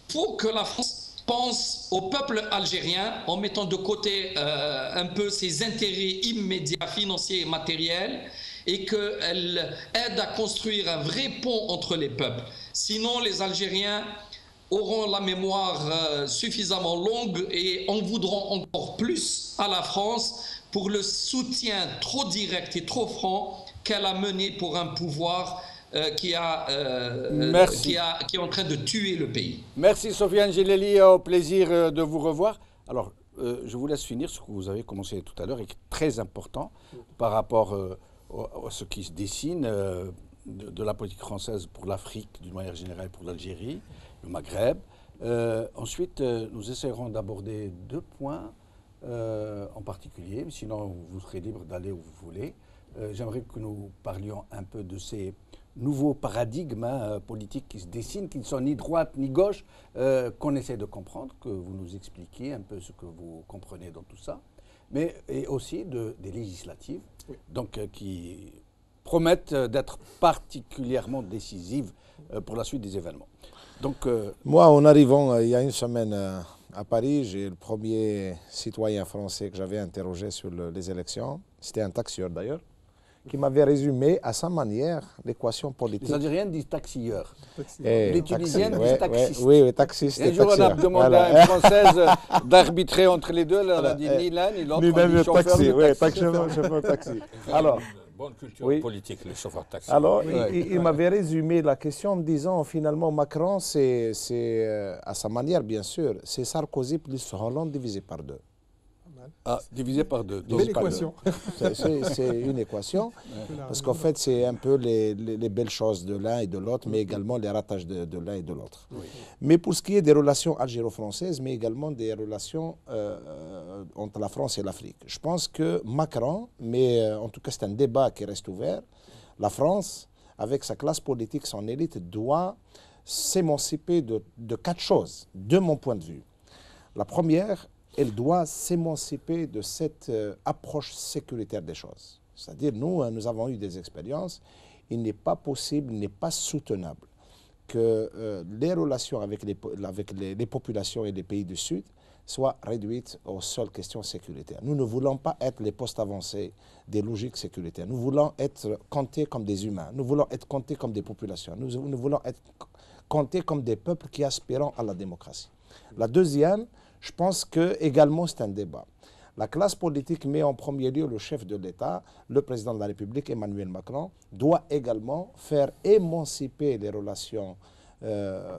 faut que la France pense au peuple algérien en mettant de côté un peu ses intérêts immédiats, financiers et matériels, et qu'elle aide à construire un vrai pont entre les peuples. Sinon, les Algériens auront la mémoire suffisamment longue et en voudront encore plus à la France pour le soutien trop direct et trop franc qu'elle a mené pour un pouvoir qui est en train de tuer le pays. Merci Sofiane Geleli, au plaisir de vous revoir. Alors, je vous laisse finir ce que vous avez commencé tout à l'heure et qui est très important par rapport à ce qui se dessine de la politique française pour l'Afrique, d'une manière générale pour l'Algérie, le Maghreb. Ensuite, nous essaierons d'aborder 2 points en particulier, sinon vous serez libre d'aller où vous voulez. J'aimerais que nous parlions un peu de ces nouveaux paradigmes politiques qui se dessinent, qui ne sont ni droite ni gauche, qu'on essaie de comprendre, que vous nous expliquiez un peu ce que vous comprenez dans tout ça, mais et aussi des législatives, oui, donc, qui promettent d'être particulièrement décisives pour la suite des événements. Donc, moi, en arrivant il y a une semaine à Paris, j'ai le premier citoyen français que j'avais interrogé sur les élections, c'était un taxieur d'ailleurs, qui m'avait résumé à sa manière l'équation politique. Les Algériens disent taxieurs. Les Tunisiennes disent taxistes. Oui, taxistes. Un jour, on a demandé à une Française d'arbitrer entre les deux. Elle a dit ni l'un ni l'autre. Ni même chauffeur taxi, oui, chauffeur taxi. Alors, bonne culture politique, les chauffeurs de taxi. Alors, il m'avait résumé la question en me disant, finalement, Macron, c'est à sa manière, bien sûr, c'est Sarkozy plus Hollande divisé par 2. Ah, divisé par 2. Belle équation. C'est une équation, parce qu'en fait, c'est un peu les belles choses de l'un et de l'autre, mais également les ratages de l'un et de l'autre. Oui. Mais pour ce qui est des relations algéro-françaises, mais également des relations entre la France et l'Afrique, je pense que Macron, mais en tout cas c'est un débat qui reste ouvert, la France, avec sa classe politique, son élite, doit s'émanciper de 4 choses, de mon point de vue. La première, elle doit s'émanciper de cette approche sécuritaire des choses. C'est-à-dire, nous avons eu des expériences, il n'est pas possible, il n'est pas soutenable que les relations avec les populations et les pays du Sud soient réduites aux seules questions sécuritaires. Nous ne voulons pas être les postes avancés des logiques sécuritaires. Nous voulons être comptés comme des humains. Nous voulons être comptés comme des populations. Nous voulons être comptés comme des peuples qui aspirent à la démocratie. La deuxième, je pense que également c'est un débat. La classe politique met en premier lieu le chef de l'État, le président de la République, Emmanuel Macron, doit également faire émanciper les relations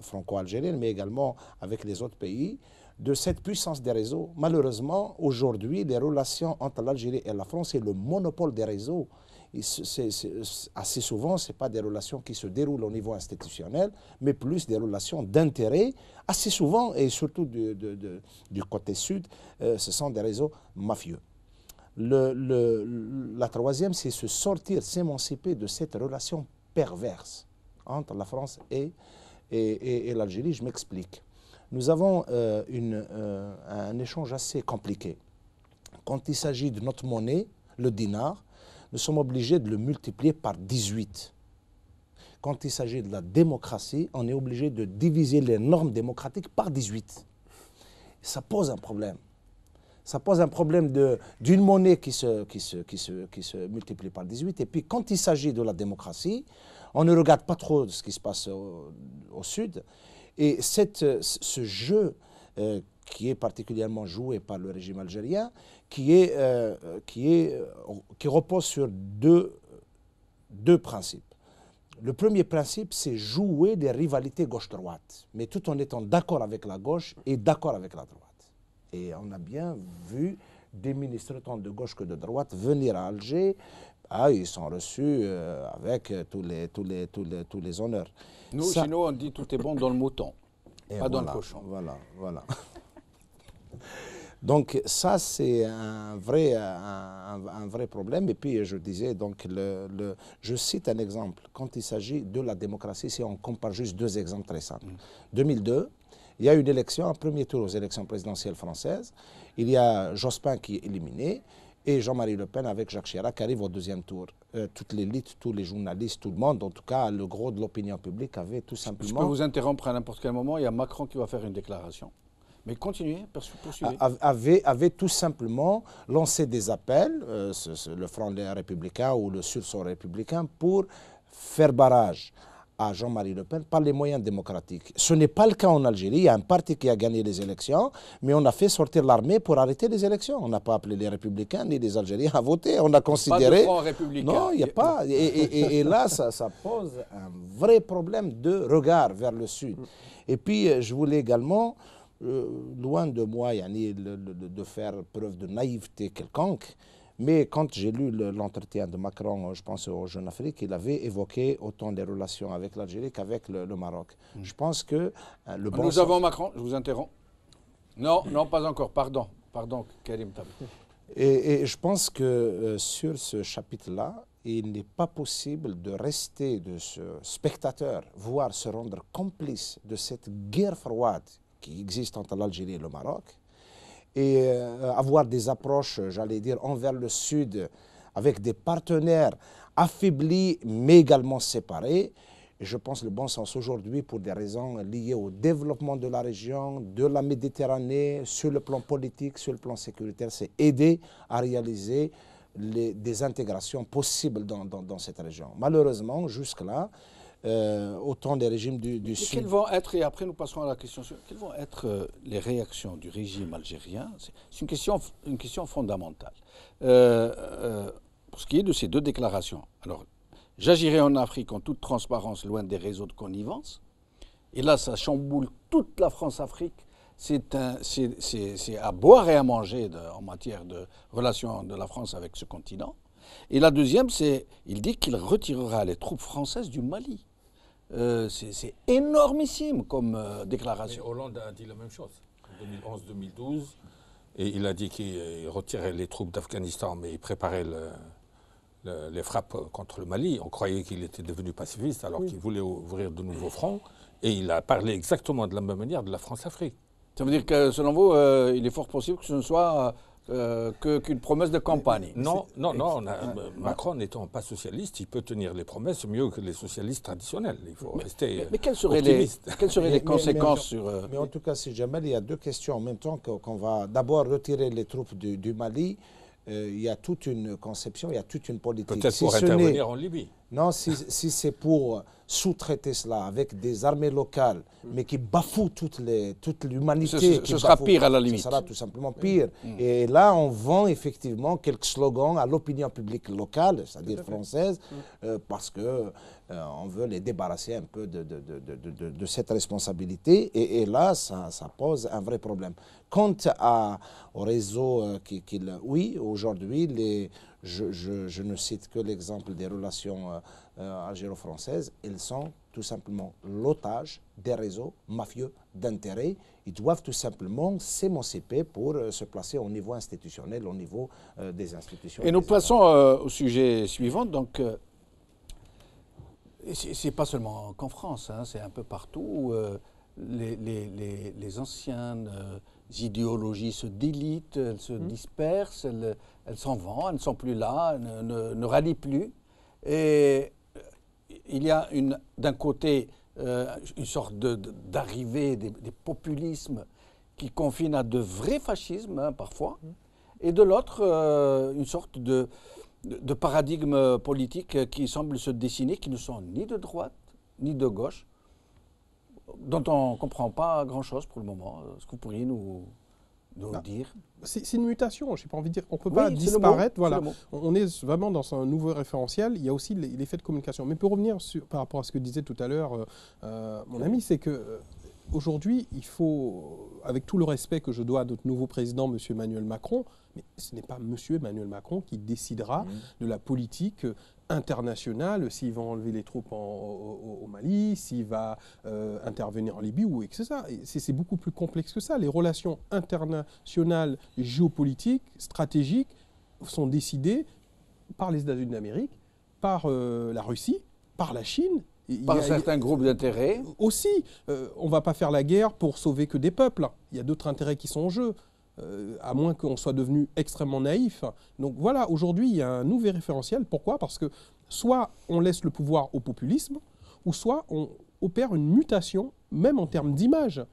franco-algériennes, mais également avec les autres pays, de cette puissance des réseaux. Malheureusement, aujourd'hui, les relations entre l'Algérie et la France, c'est le monopole des réseaux. Assez souvent, ce n'est pas des relations qui se déroulent au niveau institutionnel, mais plus des relations d'intérêt. Assez souvent, et surtout du côté sud, ce sont des réseaux mafieux. La troisième, c'est se sortir, s'émanciper de cette relation perverse entre la France et l'Algérie. Je m'explique. Nous avons un échange assez compliqué. Quand il s'agit de notre monnaie, le dinar, nous sommes obligés de le multiplier par 18. Quand il s'agit de la démocratie, on est obligé de diviser les normes démocratiques par 18. Ça pose un problème. Ça pose un problème d'une monnaie qui se multiplie par 18. Et puis quand il s'agit de la démocratie, on ne regarde pas trop ce qui se passe au Sud. Et ce jeu qui est particulièrement joué par le régime algérien, qui repose sur deux principes. Le premier principe, c'est jouer des rivalités gauche-droite, mais tout en étant d'accord avec la gauche et d'accord avec la droite. Et on a bien vu des ministres tant de gauche que de droite venir à Alger. Ah, ils sont reçus avec tous les honneurs. Nous, chez nous, on dit tout est bon dans le mouton, pas dans le cochon. Voilà. Donc ça, c'est un vrai problème. Et puis je disais, donc, je cite un exemple. Quand il s'agit de la démocratie, si on compare juste 2 exemples très simples. 2002, il y a une élection, un premier tour aux élections présidentielles françaises. Il y a Jospin qui est éliminé. et Jean-Marie Le Pen avec Jacques Chirac arrive au deuxième tour. Toute l'élite, tous les journalistes, tout le monde, en tout cas le gros de l'opinion publique avait tout simplement... Je peux vous interrompre à n'importe quel moment, il y a Macron qui va faire une déclaration. Mais continuez, poursuivez. Avait tout simplement lancé des appels, le Front républicain ou le sursaut républicain, pour faire barrage à Jean-Marie Le Pen par les moyens démocratiques. Ce n'est pas le cas en Algérie. Il y a un parti qui a gagné les élections, mais on a fait sortir l'armée pour arrêter les élections. On n'a pas appelé les républicains ni les Algériens à voter. On a considéré... Pas de front républicain. Non, il n'y a pas. Et là, ça pose un vrai problème de regard vers le Sud. Et puis, je voulais également, loin de moi, de faire preuve de naïveté quelconque, mais quand j'ai lu l'entretien de Macron, je pense au Jeune Afrique, il avait évoqué autant les relations avec l'Algérie qu'avec le Maroc. Je pense que le bon Nous avons Macron, je vous interromps. Non, non, pas encore, pardon, Karim Tab. Et je pense que sur ce chapitre-là, il n'est pas possible de rester de ce spectateur, voire se rendre complice de cette guerre froide qui existe entre l'Algérie et le Maroc, et avoir des approches, j'allais dire, envers le Sud, avec des partenaires affaiblis, mais également séparés. Et je pense le bon sens aujourd'hui, pour des raisons liées au développement de la région, de la Méditerranée, sur le plan politique, sur le plan sécuritaire, c'est aider à réaliser des intégrations possibles dans cette région. Malheureusement, jusque-là, autant des régimes du Sud... Quelles vont être, et après nous passerons à la question suivante, quelles vont être les réactions du régime algérien? C'est une question fondamentale. Pour ce qui est de ces deux déclarations, alors, j'agirai en Afrique en toute transparence, loin des réseaux de connivence, et là, ça chamboule toute la France-Afrique. C'est à boire et à manger en matière de relations de la France avec ce continent. Et la deuxième, il dit qu'il retirera les troupes françaises du Mali. C'est énormissime comme déclaration. Mais Hollande a dit la même chose en 2011-2012. Et il a dit qu'il retirait les troupes d'Afghanistan, mais il préparait les frappes contre le Mali. On croyait qu'il était devenu pacifiste alors qu'il voulait ouvrir de nouveaux fronts. Et il a parlé exactement de la même manière de la France-Afrique. Ça veut dire que, selon vous, il est fort possible que ce ne soit qu'une promesse de campagne. Non, Macron n'étant pas socialiste, il peut tenir les promesses mieux que les socialistes traditionnels. Il faut rester mais quelles seraient les conséquences sur... Mais en tout cas, si Jamal, il y a deux questions en même temps, qu'on va d'abord retirer les troupes du Mali. Il y a toute une conception, il y a toute une politique. Peut-être pour intervenir en Libye. Non, si c'est pour sous-traiter cela avec des armées locales, mais qui bafouent toute l'humanité. Ce sera pire à la limite. Ce sera tout simplement pire. Et là, on vend effectivement quelques slogans à l'opinion publique locale, c'est-à-dire française, parce qu'on veut les débarrasser un peu de cette responsabilité. Et là, ça pose un vrai problème. Quant au réseau, oui, aujourd'hui, je ne cite que l'exemple des relations algéro-françaises, elles sont tout simplement l'otage des réseaux mafieux d'intérêt. Ils doivent tout simplement s'émanciper pour se placer au niveau institutionnel, au niveau des institutions. Et nous passons au sujet suivant. Donc, c'est pas seulement qu'en France, hein, c'est un peu partout. Les anciennes idéologies se délitent, elles se dispersent, elles s'en vont, elles ne sont plus là, ne rallient plus. Et il y a d'un côté une sorte d'arrivée des populismes qui confinent à de vrais fascismes, hein, parfois, et de l'autre, une sorte de paradigme politique qui semble se dessiner, qui ne sont ni de droite ni de gauche, dont on ne comprend pas grand-chose pour le moment. Est-ce que vous pourriez nous dire? C'est une mutation, je n'ai pas envie de dire. On ne peut pas disparaître. Voilà. On est vraiment dans un nouveau référentiel. Il y a aussi l'effet de communication. Mais pour revenir par rapport à ce que disait tout à l'heure mon ami, c'est que aujourd'hui, il faut, avec tout le respect que je dois à notre nouveau président, M. Emmanuel Macron, mais ce n'est pas M. Emmanuel Macron qui décidera de la politique internationale, s'il va enlever les troupes au Mali, s'il va intervenir en Libye ou etc. C'est beaucoup plus complexe que ça. Les relations internationales, géopolitiques, stratégiques sont décidées par les États-Unis d'Amérique, par la Russie, par la Chine. Par certains groupes d'intérêts. Aussi, on ne va pas faire la guerre pour sauver que des peuples. Il y a d'autres intérêts qui sont en jeu. à moins qu'on soit devenu extrêmement naïf. Donc voilà, aujourd'hui, il y a un nouveau référentiel. Pourquoi? Parce que soit on laisse le pouvoir au populisme, ou soit on opère une mutation, même en termes d'image.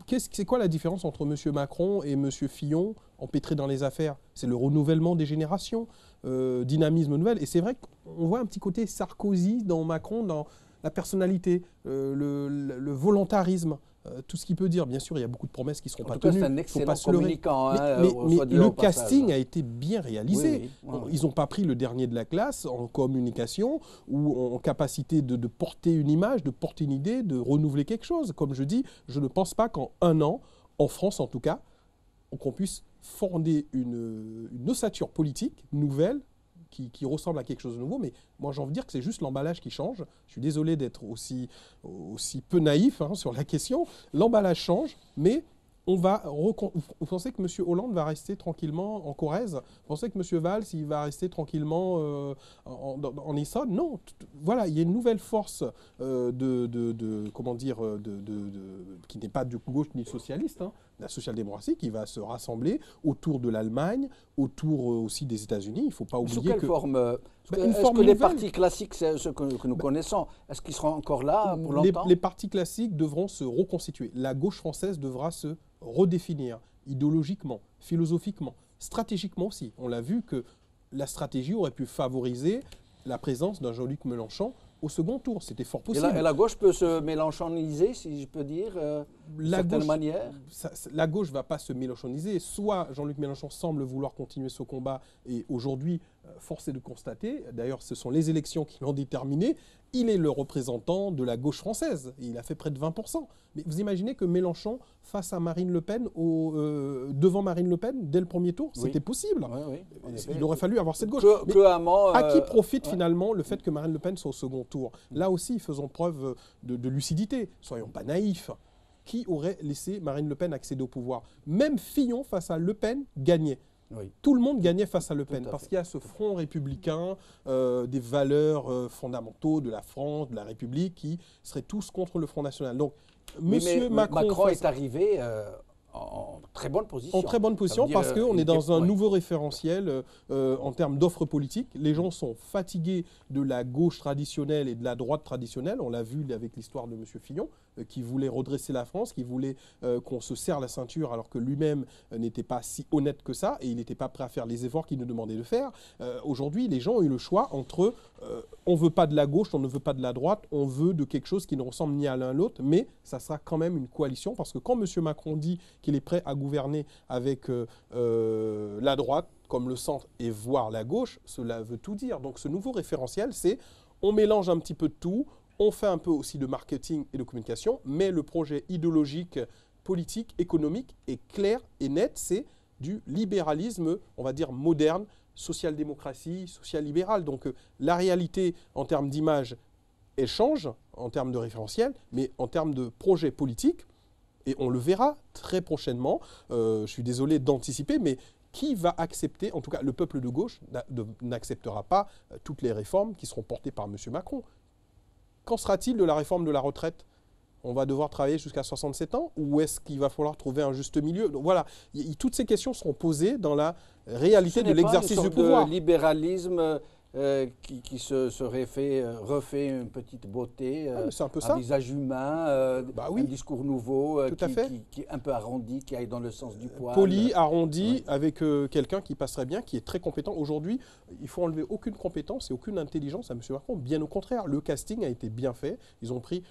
C'est quoi la différence entre M. Macron et M. Fillon, empêtrés dans les affaires? C'est le renouvellement des générations, dynamisme nouvel. Et c'est vrai qu'on voit un petit côté Sarkozy dans Macron, dans la personnalité, le volontarisme, tout ce qu'il peut dire. Bien sûr, il y a beaucoup de promesses qui ne seront pas tenues. C'est un excellent communicant. Mais le casting a été bien réalisé. Oui. Ils n'ont pas pris le dernier de la classe en communication ou en capacité de porter une image, de porter une idée, de renouveler quelque chose. Comme je dis, je ne pense pas qu'en un an, en France en tout cas, qu'on puisse fonder une ossature politique nouvelle qui ressemble à quelque chose de nouveau. Mais moi, j'ai envie de dire que c'est juste l'emballage qui change. Je suis désolé d'être aussi peu naïf sur la question. L'emballage change, mais on va... Vous pensez que M. Hollande va rester tranquillement en Corrèze? Vous pensez que M. Valls, il va rester tranquillement en Essonne? Non. Voilà, il y a une nouvelle force qui n'est pas de gauche ni socialiste, la social-démocratie, qui va se rassembler autour de l'Allemagne, autour aussi des États-Unis. Il ne faut pas oublier sous quelle que... forme Est-ce que les partis classiques, c'est ceux que nous connaissons, est-ce qu'ils seront encore là pour longtemps? Les partis classiques devront se reconstituer. La gauche française devra se redéfinir idéologiquement, philosophiquement, stratégiquement aussi. On l'a vu que la stratégie aurait pu favoriser la présence d'un Jean-Luc Mélenchon au second tour. C'était fort possible. Et la gauche peut se mélenchoniser, si je peux dire, d'une certaine manière? La gauche ne va pas se mélenchoniser. Soit Jean-Luc Mélenchon semble vouloir continuer ce combat, et aujourd'hui, force est de constater, d'ailleurs ce sont les élections qui l'ont déterminé, il est le représentant de la gauche française. Il a fait près de 20%. Mais vous imaginez que Mélenchon face à Marine Le Pen, devant Marine Le Pen, dès le premier tour, c'était possible. Oui. Il aurait fallu avoir cette gauche. À qui profite finalement le fait que Marine Le Pen soit au second tour? Là aussi, faisons preuve de lucidité. Soyons pas naïfs. Qui aurait laissé Marine Le Pen accéder au pouvoir? Même Fillon face à Le Pen gagnait. Oui. Tout le monde gagnait face à Le Pen parce qu'il y a ce front républicain, des valeurs fondamentaux de la France, de la République, qui seraient tous contre le Front National. Donc, mais Macron est arrivé en très bonne position. En très bonne position parce qu'on est dans un nouveau référentiel en termes d'offres politiques. Les gens sont fatigués de la gauche traditionnelle et de la droite traditionnelle. On l'a vu avec l'histoire de M. Fillon, qui voulait redresser la France, qui voulait qu'on se serre la ceinture alors que lui-même n'était pas si honnête que ça et il n'était pas prêt à faire les efforts qu'il nous demandait de faire. Aujourd'hui, les gens ont eu le choix entre on ne veut pas de la gauche, on ne veut pas de la droite, on veut de quelque chose qui ne ressemble ni à l'un à l'autre, mais ça sera quand même une coalition parce que quand M. Macron dit qu'il est prêt à gouverner avec la droite, comme le centre et voire la gauche, cela veut tout dire. Donc ce nouveau référentiel, c'est on mélange un petit peu de tout, on fait un peu aussi de marketing et de communication, mais le projet idéologique, politique, économique est clair et net, c'est du libéralisme, on va dire moderne, social-démocratie, social-libérale. Donc la réalité en termes d'image, elle change en termes de référentiel, mais en termes de projet politique, et on le verra très prochainement, je suis désolé d'anticiper, mais qui va accepter, en tout cas le peuple de gauche n'acceptera pas toutes les réformes qui seront portées par M. Macron. Qu'en sera-t-il de la réforme de la retraite? On va devoir travailler jusqu'à 67 ans ou est-ce qu'il va falloir trouver un juste milieu? Donc voilà, toutes ces questions seront posées dans la réalité de l'exercice du pouvoir. De libéralisme qui se refait une petite beauté, un visage humain, un discours nouveau, qui est un peu arrondi, qui aille dans le sens du poil. Poli, arrondi, avec quelqu'un qui passerait bien, qui est très compétent. Aujourd'hui, il ne faut enlever aucune compétence et aucune intelligence à M. Macron. Bien au contraire, le casting a été bien fait. Ils ont pris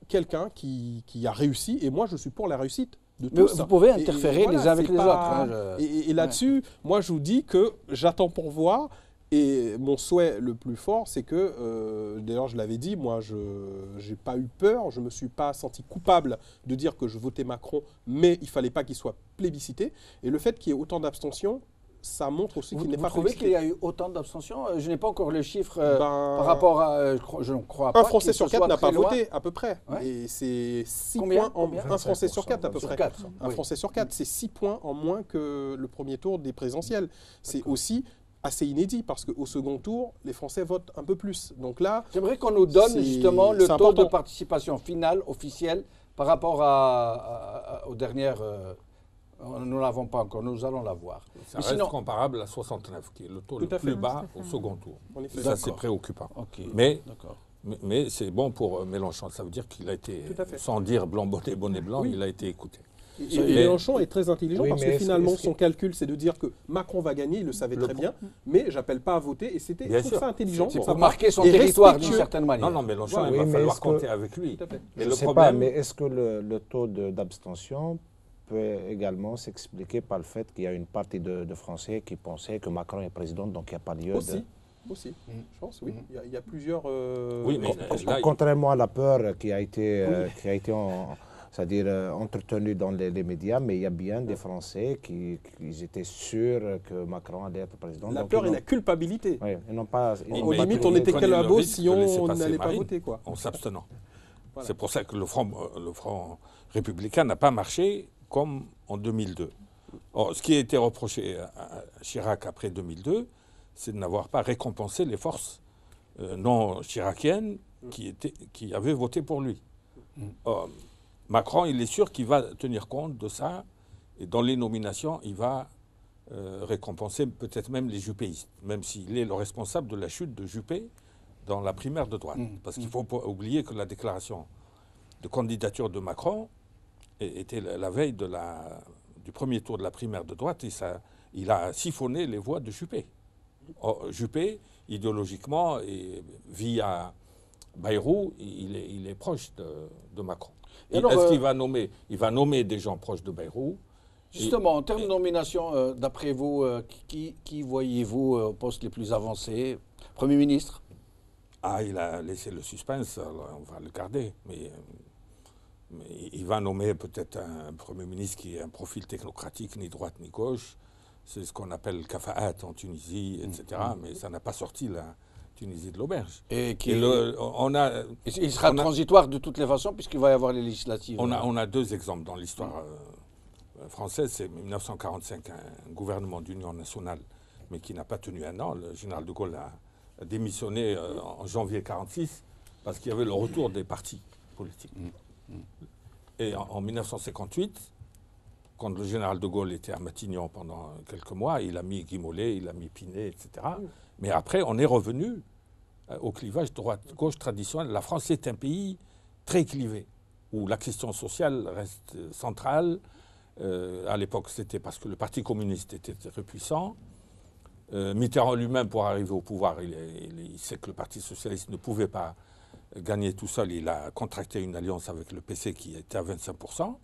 quelqu'un qui a réussi et moi, je suis pour la réussite. Mais vous pouvez interférer les uns avec les autres. Et là-dessus, moi, je vous dis que j'attends pour voir. Et mon souhait le plus fort, c'est que, d'ailleurs je l'avais dit, moi je n'ai pas eu peur, je ne me suis pas senti coupable de dire que je votais Macron, mais il ne fallait pas qu'il soit plébiscité. Et le fait qu'il y ait autant d'abstention, ça montre aussi qu'il n'est pas plébiscité. Vous trouvez qu'il y a eu autant d'abstention? Je n'ai pas encore le chiffre par rapport à... je ne crois pas. Un Français sur 4 n'a pas voté, à peu près. Ouais. Et c'est 6 points en moins. Un Français sur 4 à peu près. Un Français sur 4, Oui. c'est 6 points en moins que le premier tour des présidentielles. C'est aussi assez inédit parce qu'au second tour, les Français votent un peu plus. Donc là, j'aimerais qu'on nous donne justement le taux de participation finale, officielle, par rapport aux dernières Nous ne l'avons pas encore, nous allons l'avoir. Ça reste comparable à 69, qui est le taux le plus bas au second tour. Ça, c'est préoccupant. Mais c'est bon pour Mélenchon. Ça veut dire qu'il a été, sans dire blanc, bonnet blanc, il a été écouté. Et Mélenchon est très intelligent parce que finalement, son calcul, c'est de dire que Macron va gagner, il le savait très bien, mais j'appelle pas à voter. Et c'était ça intelligent. C'est pour marquer son territoire d'une certaine manière. Non, Mélenchon, il va falloir compter avec lui. Je ne sais pas, mais est-ce que le taux d'abstention peut également s'expliquer par le fait qu'il y a une partie de Français qui pensaient que Macron est président, donc il n'y a pas lieu de... Aussi, je pense, oui. Il y a plusieurs... Contrairement à la peur qui a été c'est-à-dire entretenu dans les médias, mais il y a bien des Français qui étaient sûrs que Macron allait être président. La peur et la culpabilité. Oui, ils n'ont pas... Au limite, on était collabos si on n'allait pas voter, quoi. En s'abstenant. Voilà. C'est pour ça que le Front républicain n'a pas marché comme en 2002. Or, ce qui a été reproché à Chirac après 2002, c'est de n'avoir pas récompensé les forces non chiraciennes qui avaient voté pour lui. Or, Macron, il est sûr qu'il va tenir compte de ça, et dans les nominations, il va récompenser peut-être même les juppéistes, même s'il est le responsable de la chute de Juppé dans la primaire de droite. Parce qu'il ne faut pas oublier que la déclaration de candidature de Macron était la veille du premier tour de la primaire de droite, et il a siphonné les voix de Juppé. Or, Juppé, idéologiquement, et via Bayrou, il est proche de Macron. Est-ce qu'il va nommer des gens proches de Bayrou? Justement, en termes de nomination, d'après vous, qui voyez-vous au poste les plus avancés? Premier ministre? Il a laissé le suspense, alors on va le garder. Mais il va nommer peut-être un Premier ministre qui a un profil technocratique, ni droite ni gauche. C'est ce qu'on appelle kafa'at en Tunisie, etc. Mais ça n'a pas sorti la Tunisie de l'auberge. Il sera transitoire de toutes les façons, puisqu'il va y avoir les législatives. On a deux exemples dans l'histoire française. C'est 1945, un gouvernement d'union nationale, mais qui n'a pas tenu un an. Le général de Gaulle a démissionné en janvier 1946, parce qu'il y avait le retour des partis politiques. Et en 1958, quand le général de Gaulle était à Matignon pendant quelques mois, il a mis Guy Mollet, il a mis Pinet, etc. Mais après, on est revenu au clivage droite-gauche traditionnel. La France est un pays très clivé, où la question sociale reste centrale. À l'époque, c'était parce que le Parti communiste était très puissant. Mitterrand lui-même, pour arriver au pouvoir, il sait que le Parti socialiste ne pouvait pas gagner tout seul. Il a contracté une alliance avec le PC qui était à 25%.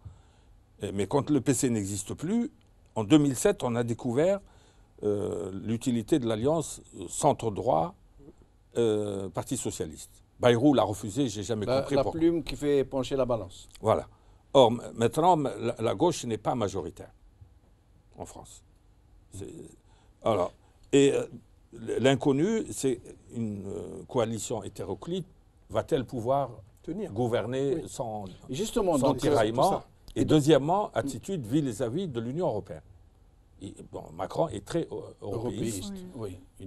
Mais quand le PC n'existe plus, en 2007, on a découvert l'utilité de l'alliance centre-droit Parti socialiste. Bayrou l'a refusé, j'ai jamais compris pourquoi. La plume qui fait pencher la balance. Voilà. Or, maintenant, la gauche n'est pas majoritaire en France. Alors, et l'inconnu, c'est une coalition hétéroclite. Va-t-elle pouvoir gouverner sans tiraillement? Et deuxièmement, attitude vis-à-vis de l'Union européenne. Macron est très européiste.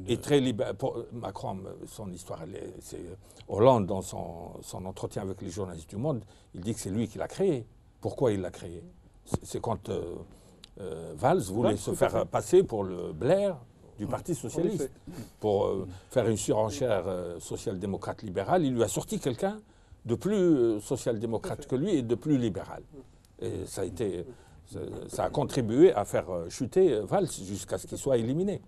Et très libéral. Macron, son histoire, c'est Hollande, dans son entretien avec les journalistes du Monde, il dit que c'est lui qui l'a créé. Pourquoi il l'a créé? C'est quand Valls voulait se faire passer pour le Blair du Parti socialiste, pour faire une surenchère social-démocrate libérale. Il lui a sorti quelqu'un de plus social-démocrate que lui et de plus libéral. Et ça a contribué à faire chuter Valls jusqu'à ce qu'il soit éliminé.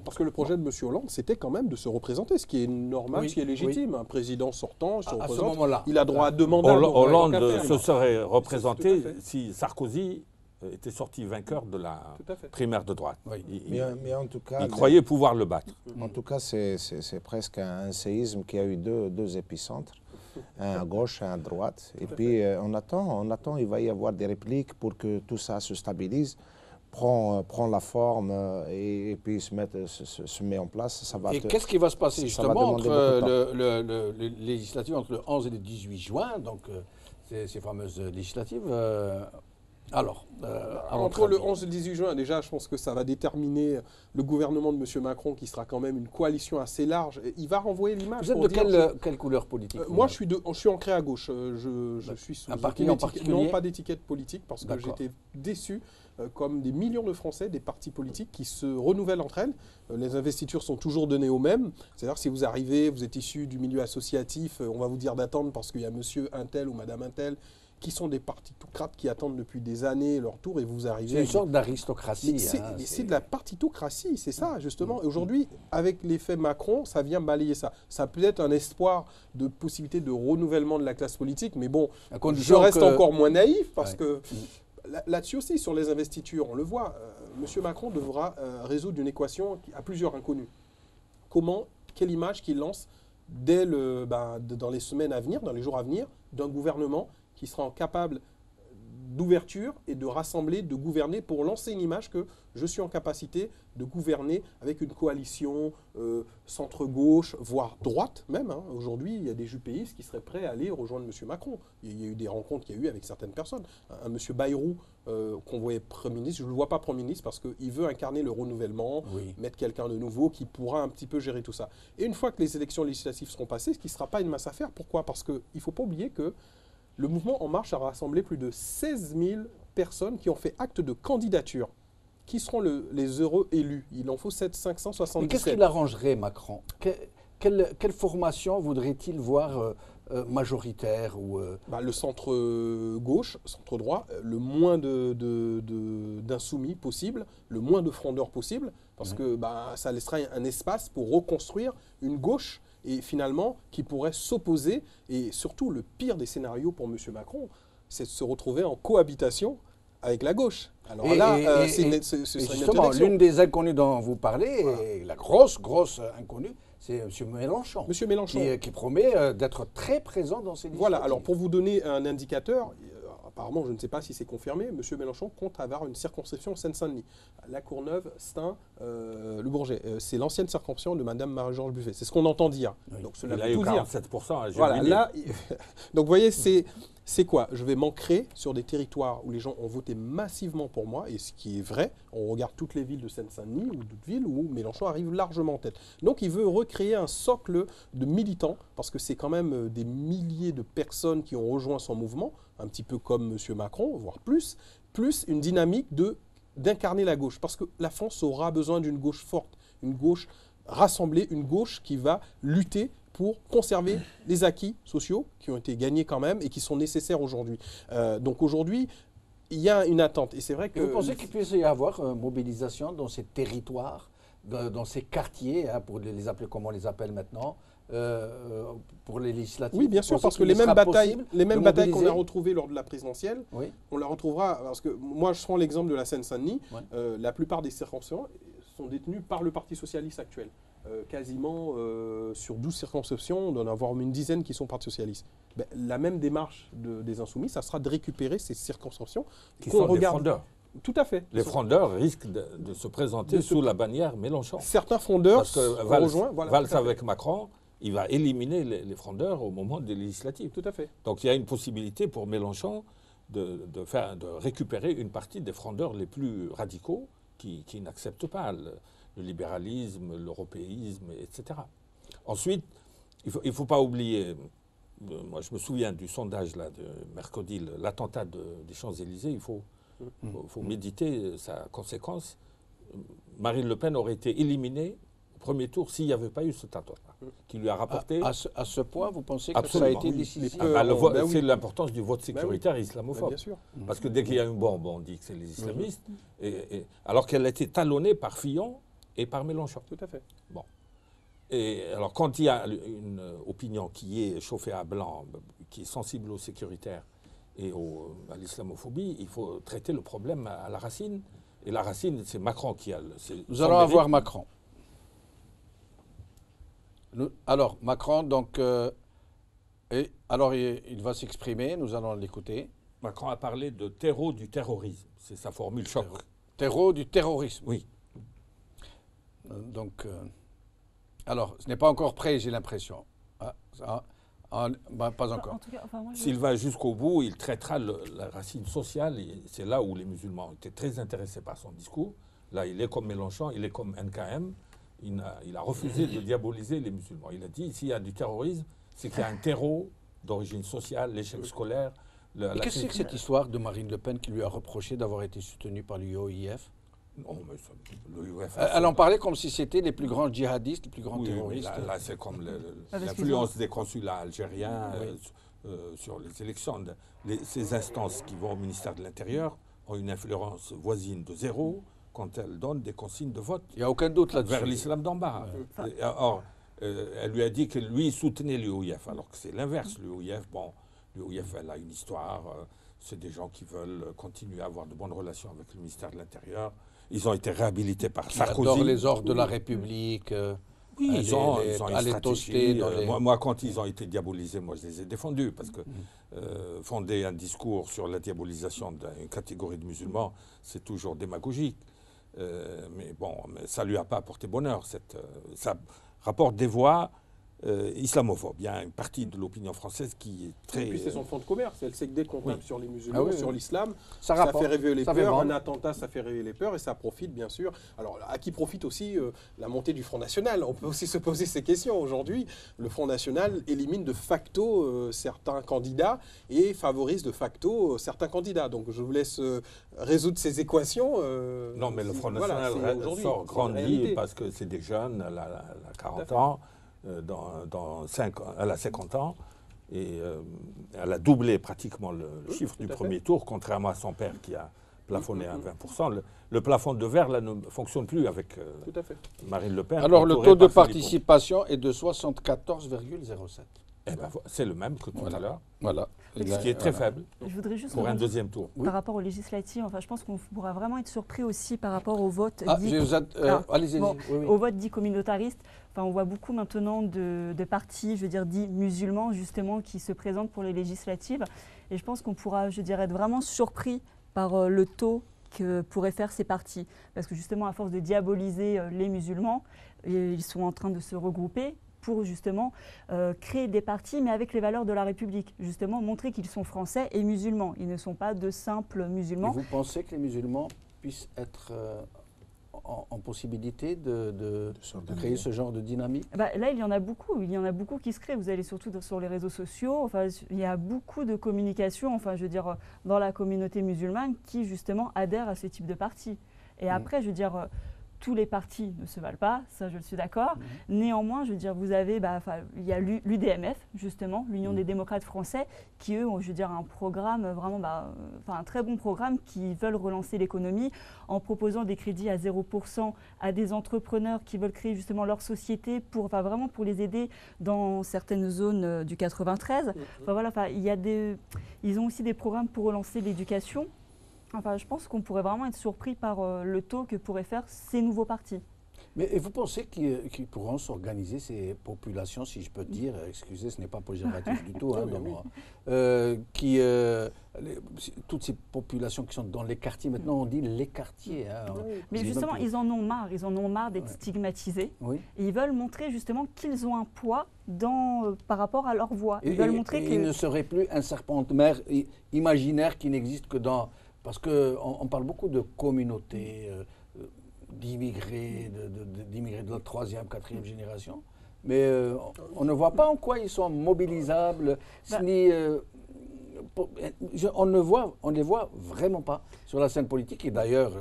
Parce que le projet de M. Hollande, c'était quand même de se représenter, ce qui est normal, ce qui est légitime. Un président sortant, se représente, à ce moment-là, il a droit à demander... Hollande se serait représenté si Sarkozy était sorti vainqueur de la primaire de droite. Mais en tout cas, il croyait pouvoir le battre. En tout cas, c'est presque un séisme qui a eu deux épicentres. Un à gauche, un à droite. Et puis on attend, il va y avoir des répliques pour que tout ça se stabilise, prend la forme et puis se met en place. Ça va qu'est-ce qui va se passer justement entre les législatives, entre le 11 et le 18 juin, donc ces fameuses législatives entre le 11 et le 18 juin, déjà, je pense que ça va déterminer le gouvernement de M. Macron, qui sera quand même une coalition assez large. Il va renvoyer l'image. Vous êtes de quelle couleur politique? Moi, je suis ancré à gauche. Je suis sous un parti en particulier? Non, pas d'étiquette politique, parce que j'étais déçu comme des millions de Français, des partis politiques qui se renouvellent entre elles. Les investitures sont toujours données aux mêmes. C'est-à-dire si vous arrivez, vous êtes issu du milieu associatif, on va vous dire d'attendre parce qu'il y a monsieur un tel ou madame un tel qui sont des partitocrates qui attendent depuis des années leur tour et vous arrivez... C'est une sorte d'aristocratie. C'est de la partitocratie, c'est ça justement. Et aujourd'hui, avec l'effet Macron, ça vient balayer ça. Ça peut être un espoir de possibilité de renouvellement de la classe politique, mais bon, je reste encore moins naïf parce que là-dessus aussi, sur les investitures, on le voit, M. Macron devra résoudre une équation qui a plusieurs inconnus. Quelle image qu'il lance dès dans les semaines à venir, dans les jours à venir, d'un gouvernement qui sera capable d'ouverture et de rassembler, de gouverner pour lancer une image que je suis en capacité de gouverner avec une coalition centre-gauche, voire droite même. Hein. Aujourd'hui, il y a des jupéistes qui seraient prêts à aller rejoindre M. Macron. Il y a eu des rencontres qu'il y a eu avec certaines personnes. Un M. Bayrou, qu'on voyait Premier ministre, je ne le vois pas Premier ministre parce qu'il veut incarner le renouvellement, mettre quelqu'un de nouveau qui pourra un petit peu gérer tout ça. Et une fois que les élections législatives seront passées, ce qui ne sera pas une mince affaire. Pourquoi? Parce qu'il ne faut pas oublier que le mouvement En Marche a rassemblé plus de 16 000 personnes qui ont fait acte de candidature. Qui seront les heureux élus? Il en faut 577. Mais qu'est-ce qu'il arrangerait, Macron? Quelle formation voudrait-il voir majoritaire ou le centre-gauche, centre-droit, le moins d'insoumis possible, le moins de frondeurs possible, parce que ça laissera un espace pour reconstruire une gauche et finalement qui pourrait s'opposer. Et surtout, le pire des scénarios pour M. Macron, c'est de se retrouver en cohabitation avec la gauche. Alors justement, l'une des inconnues dont vous parlez, et la grosse inconnue, c'est M. Mélenchon. M. Mélenchon. Qui promet d'être très présent dans ces législatives. Voilà, alors pour vous donner un indicateur, apparemment, je ne sais pas si c'est confirmé, M. Mélenchon compte avoir une circonscription Seine-Saint-Denis. La Courneuve, Stein, Le Bourget. C'est l'ancienne circonscription de Mme Marie-Georges Buffet. C'est ce qu'on entend dire. Donc cela veut tout dire. 47% à voilà, là, donc vous voyez, c'est quoi? Je vais m'ancrer sur des territoires où les gens ont voté massivement pour moi, et ce qui est vrai, on regarde toutes les villes de Seine-Saint-Denis ou d'autres villes où Mélenchon arrive largement en tête. Donc il veut recréer un socle de militants, parce que c'est quand même des milliers de personnes qui ont rejoint son mouvement, un petit peu comme M. Macron, voire plus une dynamique d'incarner la gauche. Parce que la France aura besoin d'une gauche forte, une gauche rassemblée, une gauche qui va lutter pour conserver les acquis sociaux qui ont été gagnés quand même et qui sont nécessaires aujourd'hui. Donc aujourd'hui, il y a une attente. Et c'est vrai que... Vous pensez qu'il puisse y avoir mobilisation dans ces territoires, dans ces quartiers, pour les appeler comme on les appelle maintenant, pour les législatives? Oui, bien sûr, parce que les mêmes batailles qu'on a retrouvées lors de la présidentielle, on la retrouvera, parce que moi je prends l'exemple de la Seine-Saint-Denis, la plupart des circonscriptions sont détenues par le Parti socialiste actuel. Quasiment sur 12 circonscriptions, on doit en avoir une dizaine qui sont Parti socialiste. La même démarche des Insoumis, ça sera de récupérer ces circonscriptions qui sont des frondeurs. Tout à fait. Les frondeurs risquent de se présenter sous la bannière Mélenchon. Certains frondeurs parce que Valls avec Macron, il va éliminer les frondeurs au moment des législatives. Tout à fait. Donc il y a une possibilité pour Mélenchon de récupérer une partie des frondeurs les plus radicaux qui n'acceptent pas le libéralisme, l'européisme, etc. Ensuite, il ne faut pas oublier, moi je me souviens du sondage là, de mercredi, l'attentat des Champs-Élysées, il faut méditer sa conséquence. Marine Le Pen aurait été éliminée au premier tour s'il n'y avait pas eu cet attentat qui lui a rapporté... À ce point, vous pensez que absolument, ça a été décisif? C'est l'importance du vote sécuritaire islamophobe. Bien sûr. Parce que dès qu'il y a une bombe, on dit que c'est les islamistes, alors qu'elle a été talonnée par Fillon et par Mélenchon. Tout à fait. Bon. Et alors, quand il y a une opinion qui est chauffée à blanc, qui est sensible au sécuritaire et à l'islamophobie, il faut traiter le problème à la racine. Et la racine, c'est Macron qui a... Nous allons avoir Macron. Alors, Macron, donc... alors, il va s'exprimer, nous allons l'écouter. Macron a parlé de terreau du terrorisme. C'est sa formule choc. Terreau du terrorisme. Oui. Donc, alors, ce n'est pas encore prêt, j'ai l'impression. Pas encore. S'il va jusqu'au bout, il traitera la racine sociale. C'est là où les musulmans ont été très intéressés par son discours. Là, il est comme Mélenchon, il est comme NKM. Il a refusé de diaboliser les musulmans. Il a dit, s'il y a du terrorisme, c'est qu'il y a un terreau d'origine sociale, l'échec scolaire, Qu'est-ce que c'est que cette histoire de Marine Le Pen qui lui a reproché d'avoir été soutenue par l'UOIF? Non, mais l'UOIF... Elle en parlait comme si c'était les plus grands djihadistes, les plus grands terroristes. Là c'est comme l'influence des consulats algériens sur les élections. Ces instances qui vont au ministère de l'Intérieur ont une influence voisine de 0 quand elles donnent des consignes de vote. Il n'y a aucun doute là-dessus. Vers l'islam d'en bas. Or, elle lui a dit que lui soutenait l'UOIF, alors que c'est l'inverse. L'UOIF, l'UOIF, elle a une histoire. C'est des gens qui veulent continuer à avoir de bonnes relations avec le ministère de l'Intérieur. Ils ont été réhabilités par Sarkozy. Ils adorent les ordres de la République. Oui, ils ont une stratégie. Dans moi, quand ils ont été diabolisés, moi, je les ai défendus. Parce que fonder un discours sur la diabolisation d'une catégorie de musulmans, c'est toujours démagogique. Mais bon, ça ne lui a pas apporté bonheur. Ça rapporte des voix islamophobes. Il y a une partie de l'opinion française qui est très... Et puis c'est son fonds de commerce. Elle sait que dès qu'on tape sur les musulmans, sur l'islam, ça fait rêver les peurs. Un attentat, ça fait rêver les peurs et ça profite bien sûr. Alors à qui profite aussi la montée du Front National? On peut aussi se poser ces questions. Aujourd'hui, le Front National élimine de facto certains candidats et favorise de facto certains candidats. Donc je vous laisse résoudre ces équations. Non, mais le Front National sort grandi parce que c'est des jeunes, elle a 40 ans. Elle a 50 ans et elle a doublé pratiquement le chiffre du premier tour, contrairement à son père qui a plafonné à 20%. Le plafond de verre là, ne fonctionne plus avec Marine Le Pen. Alors le taux de participation est de 74,07. Eh ben, c'est le même que tout à l'heure. Voilà. Ce qui est très faible je voudrais juste pour un deuxième tour. Par rapport aux législatives, je pense qu'on pourra vraiment être surpris aussi par rapport au vote dit... allez-y. Au vote dit communautariste. On voit beaucoup maintenant de partis, dits musulmans, justement, qui se présentent pour les législatives. Et je pense qu'on pourra, être vraiment surpris par le taux que pourraient faire ces partis. Parce que justement, à force de diaboliser les musulmans, ils sont en train de se regrouper pour justement créer des partis, mais avec les valeurs de la République. Justement, montrer qu'ils sont français et musulmans. Ils ne sont pas de simples musulmans. Et vous pensez que les musulmans puissent être en possibilité de créer ce genre de dynamique? Là, il y en a beaucoup. Il y en a beaucoup qui se créent. Vous allez surtout sur les réseaux sociaux. Il y a beaucoup de communication, dans la communauté musulmane qui, justement, adhèrent à ce type de parti. Et après, tous les partis ne se valent pas, ça je le suis d'accord. Néanmoins, vous avez, il y a l'UDMF, justement, l'Union des démocrates français, qui eux ont, un programme vraiment, un très bon programme, qui veulent relancer l'économie en proposant des crédits à 0% à des entrepreneurs qui veulent créer justement leur société vraiment pour les aider dans certaines zones du 93. Ils ont aussi des programmes pour relancer l'éducation. Je pense qu'on pourrait vraiment être surpris par le taux que pourraient faire ces nouveaux partis. Mais et vous pensez qu'ils pourront s'organiser, ces populations, si je peux dire, excusez, ce n'est pas péjoratif du tout, toutes ces populations qui sont dans les quartiers, maintenant on dit les quartiers. Mais justement, ils en ont marre d'être stigmatisés. Et ils veulent montrer justement qu'ils ont un poids par rapport à leur voix. Ils ne seraient plus un serpent de mer imaginaire qui n'existe que dans... Parce qu'on parle beaucoup de communautés, d'immigrés, d'immigrés de la 3e, 4e génération, mais on ne voit pas en quoi ils sont mobilisables, on ne les voit vraiment pas sur la scène politique. Et d'ailleurs,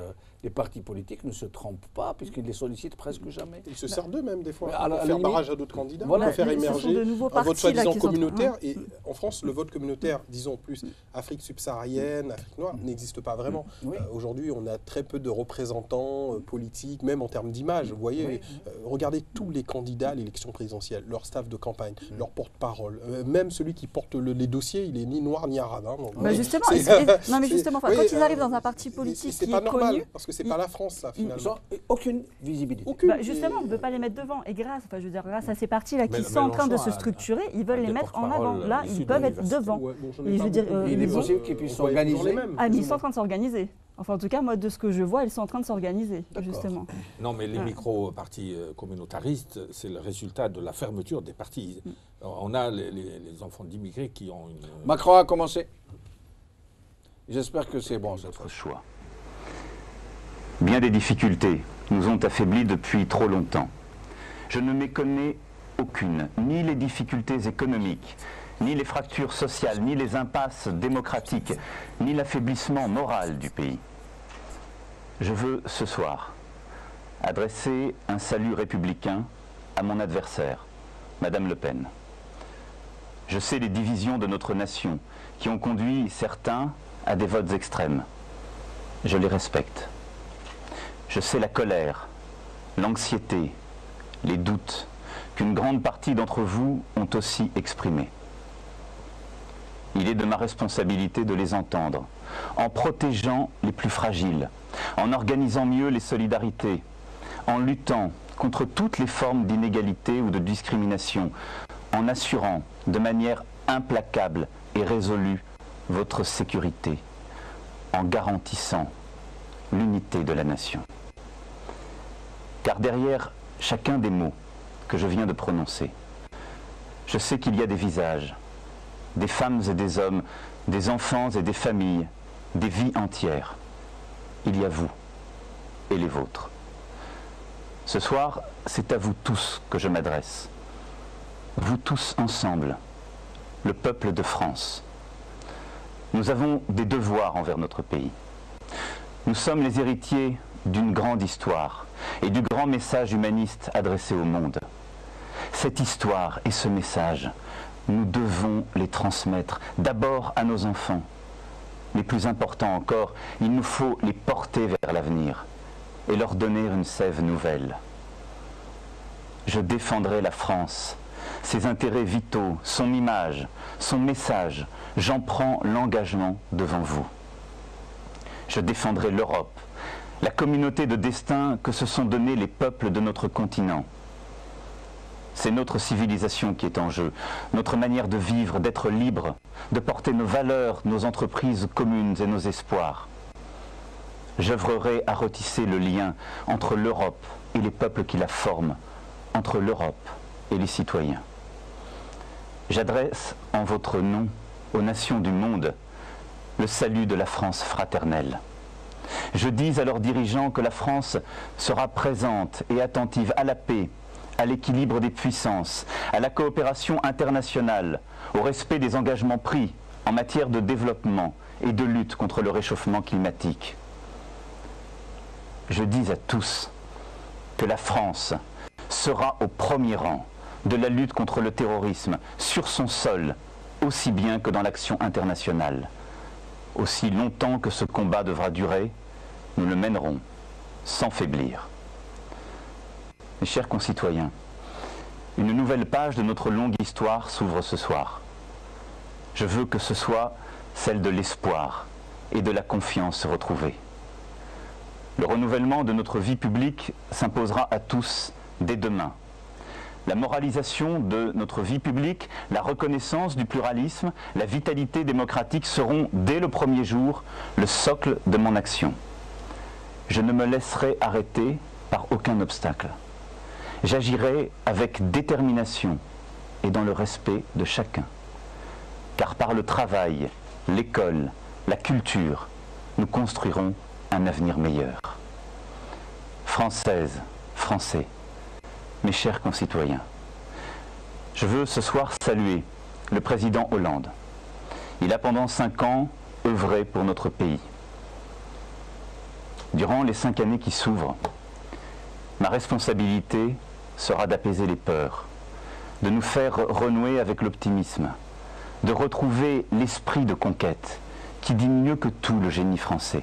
les partis politiques ne se trompent pas, puisqu'ils les sollicitent presque jamais. Ils se servent d'eux-mêmes, des fois, pour faire barrage à d'autres candidats, pour faire émerger un vote soi-disant communautaire. Et en France, le vote communautaire, disons plus Afrique subsaharienne, Afrique noire, n'existe pas vraiment. Aujourd'hui, on a très peu de représentants politiques, même en termes d'image. Vous voyez, regardez tous les candidats à l'élection présidentielle, leur staff de campagne, leur porte-parole. Même celui qui porte les dossiers, il est ni noir ni arabe. Justement, quand ils arrivent dans un parti politique qui est connu... C'est pas la France, ça, finalement. Ils n'ont aucune visibilité. Justement, on ne peut pas les mettre devant. Et grâce à ces partis-là qui sont en train de se structurer, ils veulent les mettre en avant. Là, ils peuvent être devant. Il est possible qu'ils puissent s'organiser. Ils sont en train de s'organiser. En tout cas, moi, de ce que je vois, ils sont en train de s'organiser, justement. Non, mais les micro-partis communautaristes, c'est le résultat de la fermeture des partis. On a les enfants d'immigrés qui ont une... Macron a commencé. J'espère que c'est bon cette fois. Choix. Bien des difficultés nous ont affaiblis depuis trop longtemps. Je ne méconnais aucune, ni les difficultés économiques, ni les fractures sociales, ni les impasses démocratiques, ni l'affaiblissement moral du pays. Je veux ce soir adresser un salut républicain à mon adversaire, Madame Le Pen. Je sais les divisions de notre nation qui ont conduit certains à des votes extrêmes. Je les respecte. Je sais la colère, l'anxiété, les doutes qu'une grande partie d'entre vous ont aussi exprimés. Il est de ma responsabilité de les entendre, en protégeant les plus fragiles, en organisant mieux les solidarités, en luttant contre toutes les formes d'inégalité ou de discrimination, en assurant de manière implacable et résolue votre sécurité, en garantissant l'unité de la nation. Car derrière chacun des mots que je viens de prononcer, je sais qu'il y a des visages, des femmes et des hommes, des enfants et des familles, des vies entières. Il y a vous et les vôtres. Ce soir, c'est à vous tous que je m'adresse. Vous tous ensemble, le peuple de France. Nous avons des devoirs envers notre pays. Nous sommes les héritiers d'une grande histoire et du grand message humaniste adressé au monde. Cette histoire et ce message, nous devons les transmettre d'abord à nos enfants. Mais plus important encore, il nous faut les porter vers l'avenir et leur donner une sève nouvelle. Je défendrai la France, ses intérêts vitaux, son image, son message. J'en prends l'engagement devant vous. Je défendrai l'Europe, la communauté de destin que se sont donnés les peuples de notre continent. C'est notre civilisation qui est en jeu, notre manière de vivre, d'être libre, de porter nos valeurs, nos entreprises communes et nos espoirs. J'œuvrerai à retisser le lien entre l'Europe et les peuples qui la forment, entre l'Europe et les citoyens. J'adresse en votre nom aux nations du monde le salut de la France fraternelle. Je dis à leurs dirigeants que la France sera présente et attentive à la paix, à l'équilibre des puissances, à la coopération internationale, au respect des engagements pris en matière de développement et de lutte contre le réchauffement climatique. Je dis à tous que la France sera au premier rang de la lutte contre le terrorisme sur son sol, aussi bien que dans l'action internationale. Aussi longtemps que ce combat devra durer, nous le mènerons sans faiblir. Mes chers concitoyens, une nouvelle page de notre longue histoire s'ouvre ce soir. Je veux que ce soit celle de l'espoir et de la confiance retrouvée. Le renouvellement de notre vie publique s'imposera à tous dès demain. La moralisation de notre vie publique, la reconnaissance du pluralisme, la vitalité démocratique seront, dès le premier jour, le socle de mon action. Je ne me laisserai arrêter par aucun obstacle. J'agirai avec détermination et dans le respect de chacun. Car par le travail, l'école, la culture, nous construirons un avenir meilleur. Françaises, Français, mes chers concitoyens, je veux ce soir saluer le président Hollande. Il a pendant 5 ans œuvré pour notre pays. Durant les 5 années qui s'ouvrent, ma responsabilité sera d'apaiser les peurs, de nous faire renouer avec l'optimisme, de retrouver l'esprit de conquête qui dit mieux que tout le génie français.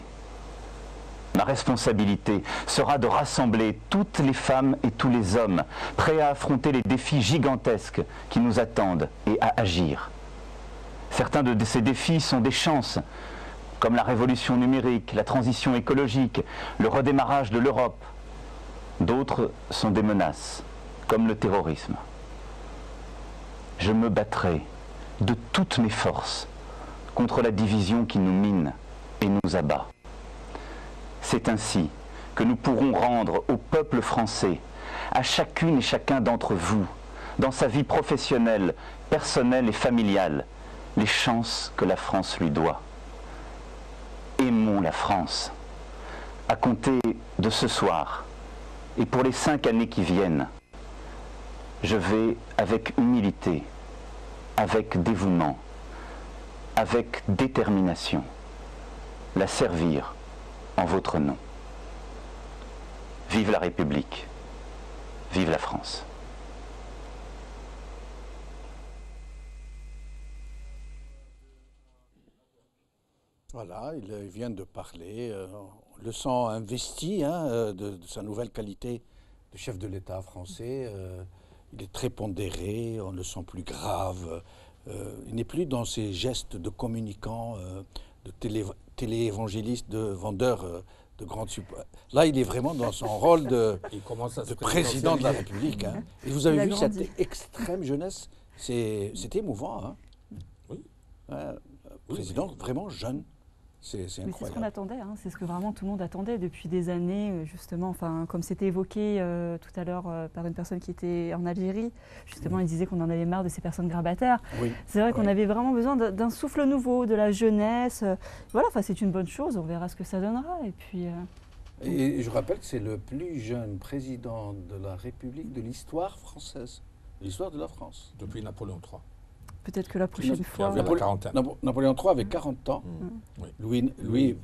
Ma responsabilité sera de rassembler toutes les femmes et tous les hommes prêts à affronter les défis gigantesques qui nous attendent et à agir. Certains de ces défis sont des chances, comme la révolution numérique, la transition écologique, le redémarrage de l'Europe. D'autres sont des menaces, comme le terrorisme. Je me battrai de toutes mes forces contre la division qui nous mine et nous abat. C'est ainsi que nous pourrons rendre au peuple français, à chacune et chacun d'entre vous, dans sa vie professionnelle, personnelle et familiale, les chances que la France lui doit. Aimons la France. À compter de ce soir, et pour les 5 années qui viennent, je vais avec humilité, avec dévouement, avec détermination, la servir en votre nom. Vive la République, vive la France. Voilà, il vient de parler, on le sent investi de sa nouvelle qualité de chef de l'État français. Il est très pondéré, on le sent plus grave. Il n'est plus dans ses gestes de communicant, de télé-évangéliste, de vendeur de grandes support. Là, il est vraiment dans son rôle de président de la République. Hein. Et vous avez vu cette extrême jeunesse, c'était émouvant. Hein. Oui. Président vraiment jeune. C'est incroyable. C'est ce qu'on attendait, hein. C'est ce que vraiment tout le monde attendait depuis des années, justement. Enfin, comme c'était évoqué tout à l'heure par une personne qui était en Algérie, justement, il disait qu'on en avait marre de ces personnes grabataires. Oui. C'est vrai qu'on avait vraiment besoin d'un souffle nouveau, de la jeunesse. Voilà, enfin, c'est une bonne chose, on verra ce que ça donnera. Et puis. Et je rappelle que c'est le plus jeune président de la République de l'histoire française, de l'histoire de la France. Depuis Napoléon III. Peut-être que la prochaine fois. Napoléon III avait 40 ans. Oui. Louis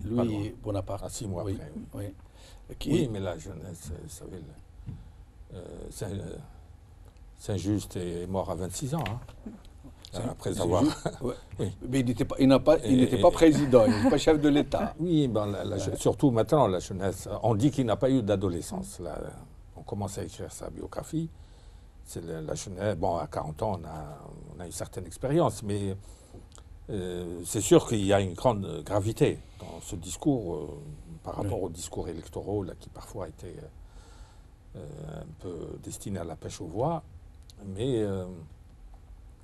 Bonaparte. À 6 mois oui. après. Oui. Oui, mais la jeunesse, vous savez, Saint-Just est mort à 26 ans. Hein. Après avoir. Oui. Mais il n'était pas président, il n'était pas chef de l'État. Oui, surtout maintenant, la jeunesse. On dit qu'il n'a pas eu d'adolescence. On commence à écrire sa biographie. C'est la jeunesse. Bon, à 40 ans, on a une certaine expérience, mais c'est sûr qu'il y a une grande gravité dans ce discours par rapport aux discours électoraux là, qui parfois étaient un peu destinés à la pêche aux voix. Mais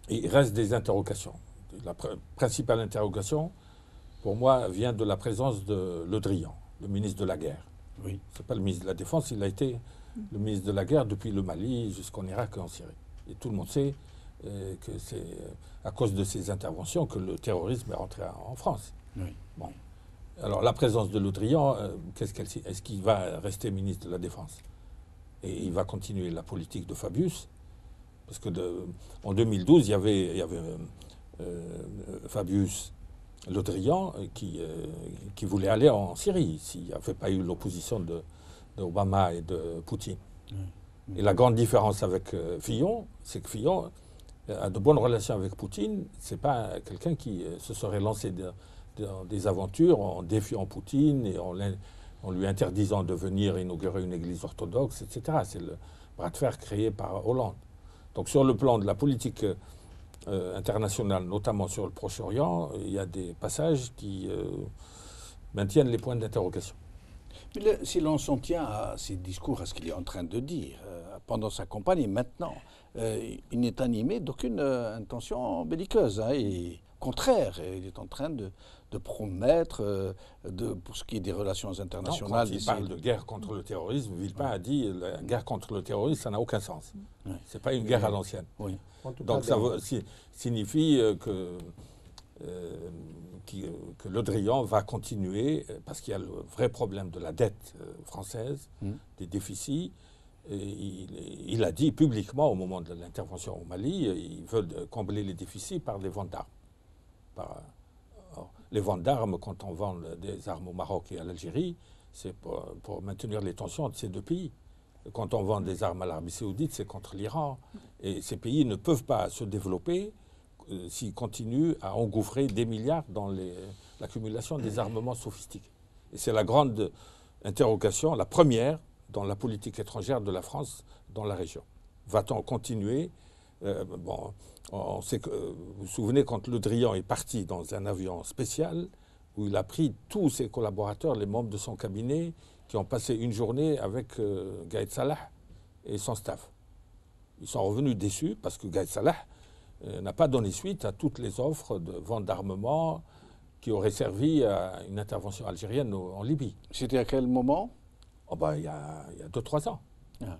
il reste des interrogations. La principale interrogation, pour moi, vient de la présence de Le Drian, le ministre de la Guerre. Oui. Ce n'est pas le ministre de la Défense, il a été le ministre de la Guerre depuis le Mali jusqu'en Irak et en Syrie. Et tout le monde sait que c'est à cause de ces interventions que le terrorisme est rentré en France. Oui. Bon. Alors la présence de Le Drian, est-ce qu'il va rester ministre de la Défense? Et il va continuer la politique de Fabius? Parce que en 2012, il y avait Fabius Le Drian qui voulait aller en Syrie s'il n'y avait pas eu l'opposition d'Obama et de Poutine. Et la grande différence avec Fillon, c'est que Fillon a de bonnes relations avec Poutine. Ce n'est pas quelqu'un qui se serait lancé dans des aventures en défiant Poutine et en lui interdisant de venir inaugurer une église orthodoxe, etc. C'est le bras de fer créé par Hollande. Donc sur le plan de la politique internationale, notamment sur le Proche-Orient, il y a des passages qui maintiennent les points d'interrogation. Si l'on s'en tient à ses discours, à ce qu'il est en train de dire pendant sa campagne et maintenant, il n'est animé d'aucune intention belliqueuse. Et au contraire, il est en train de promettre, pour ce qui est des relations internationales... Non, quand il parle de guerre contre le terrorisme, Villepin a dit la guerre contre le terrorisme, ça n'a aucun sens. Oui. Ce n'est pas une guerre à l'ancienne. Oui. Donc ça signifie que Le Drian va continuer, parce qu'il y a le vrai problème de la dette française, des déficits. Et il a dit publiquement au moment de l'intervention au Mali, il veut combler les déficits par des ventes d'armes. Les ventes d'armes, quand on vend des armes au Maroc et à l'Algérie, c'est pour maintenir les tensions entre ces deux pays. Quand on vend des armes à l'Arabie saoudite, c'est contre l'Iran. Et ces pays ne peuvent pas se développer s'ils continuent à engouffrer des milliards dans l'accumulation des armements sophistiqués. Et c'est la grande interrogation, la première dans la politique étrangère de la France dans la région. Va-t-on continuer on sait que, vous vous souvenez, quand Le Drian est parti dans un avion spécial, où il a pris tous ses collaborateurs, les membres de son cabinet, qui ont passé une journée avec Gaïd Salah et son staff. Ils sont revenus déçus parce que Gaïd Salah n'a pas donné suite à toutes les offres de vente d'armement qui auraient servi à une intervention algérienne en Libye. C'était à quel moment? Il y a 2-3 ans. Ah.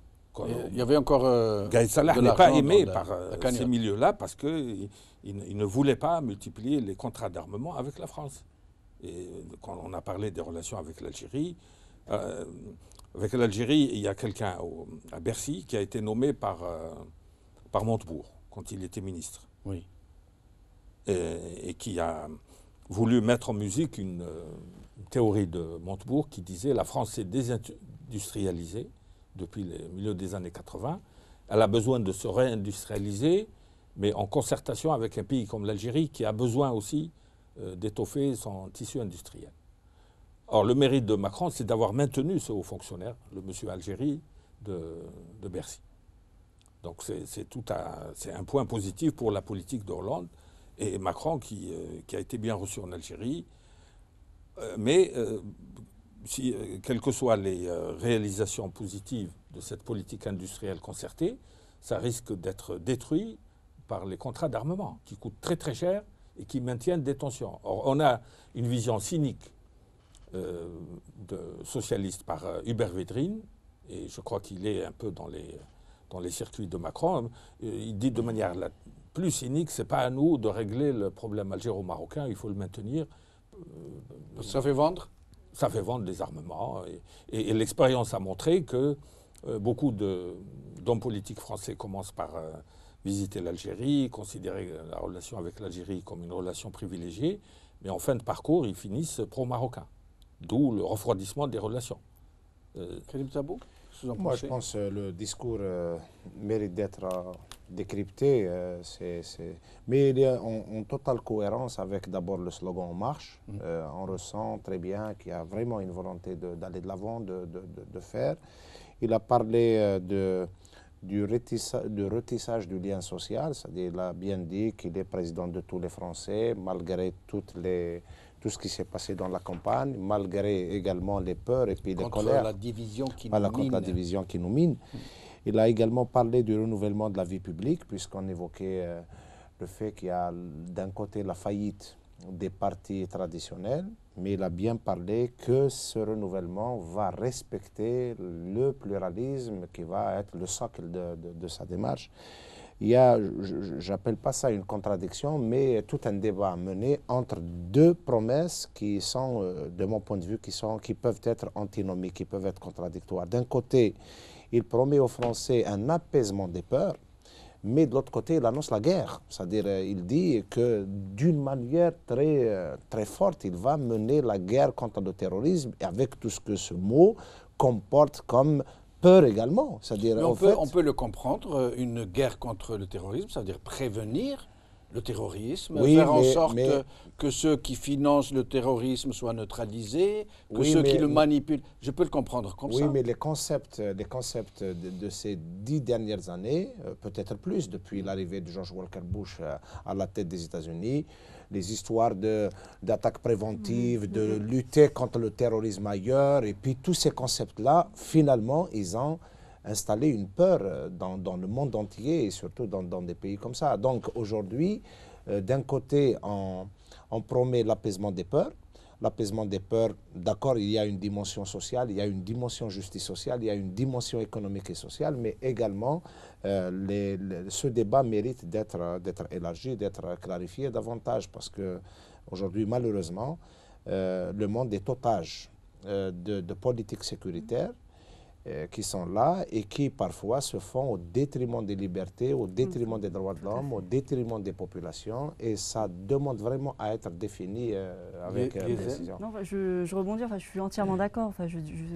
Il y avait encore... Gaïd Salah n'est pas aimé par ces milieux-là parce qu'il ne voulait pas multiplier les contrats d'armement avec la France. Et quand on a parlé des relations avec l'Algérie, il y a quelqu'un à Bercy qui a été nommé par Montebourg quand il était ministre. Oui. et qui a voulu mettre en musique une théorie de Montebourg qui disait la France s'est désindustrialisée depuis le milieu des années 80. Elle a besoin de se réindustrialiser, mais en concertation avec un pays comme l'Algérie qui a besoin aussi d'étoffer son tissu industriel. Or, le mérite de Macron, c'est d'avoir maintenu ce haut fonctionnaire, le monsieur Algérie de Bercy. Donc c'est un point positif pour la politique de Hollande et Macron qui a été bien reçu en Algérie. Mais quelles que soient les réalisations positives de cette politique industrielle concertée, ça risque d'être détruit par les contrats d'armement qui coûtent très très cher et qui maintiennent des tensions. Or, on a une vision cynique socialiste par Hubert Védrine, et je crois qu'il est un peu dans les circuits de Macron. Il dit de manière la plus cynique, c'est pas à nous de régler le problème algéro-marocain, il faut le maintenir. Ça fait vendre? Ça fait vendre des armements. Et l'expérience a montré que beaucoup d'hommes politiques français commencent par visiter l'Algérie, considérer la relation avec l'Algérie comme une relation privilégiée, mais en fin de parcours, ils finissent pro-marocains. D'où le refroidissement des relations. Karim Tabou, moi, je pense que le discours mérite d'être décrypté, mais il est en totale cohérence avec d'abord le slogan « En marche ». On ressent très bien qu'il y a vraiment une volonté d'aller de l'avant, de faire. Il a parlé du retissage du lien social, c'est-à-dire il a bien dit qu'il est président de tous les Français, malgré tout ce qui s'est passé dans la campagne, malgré également les peurs et puis les colères. Contre la division qui nous mine. Contre la division qui nous mine. Il a également parlé du renouvellement de la vie publique, puisqu'on évoquait le fait qu'il y a d'un côté la faillite des partis traditionnels, mais il a bien parlé que ce renouvellement va respecter le pluralisme qui va être le socle de sa démarche. Il y a, j'appelle pas ça une contradiction, mais tout un débat mené entre deux promesses qui sont, de mon point de vue, qui peuvent être antinomiques, qui peuvent être contradictoires. D'un côté, il promet aux Français un apaisement des peurs, mais de l'autre côté, il annonce la guerre. C'est-à-dire, il dit que d'une manière très forte, il va mener la guerre contre le terrorisme, avec tout ce que ce mot comporte comme peur également. C'est-à-dire, on peut le comprendre, une guerre contre le terrorisme, c'est-à-dire prévenir le terrorisme, oui, faire en sorte que ceux qui financent le terrorisme soient neutralisés, que ceux qui le manipulent. Je peux le comprendre comme ça. Oui, mais les concepts de ces 10 dernières années, peut-être plus, depuis l'arrivée de George Walker Bush à la tête des États-Unis, les histoires d'attaques préventives, de lutter contre le terrorisme ailleurs, et puis tous ces concepts-là, finalement, ils ont installé une peur dans le monde entier et surtout dans des pays comme ça. Donc aujourd'hui, d'un côté, on promet l'apaisement des peurs. L'apaisement des peurs, d'accord, il y a une dimension sociale, il y a une dimension justice sociale, il y a une dimension économique et sociale, mais également, ce débat mérite d'être élargi, d'être clarifié davantage, parce qu'aujourd'hui, malheureusement, le monde est otage de politiques sécuritaires qui sont là et qui parfois se font au détriment des libertés, au détriment des droits de l'homme, au détriment des populations, et ça demande vraiment à être défini avec précision. Non, je rebondis, je suis entièrement d'accord.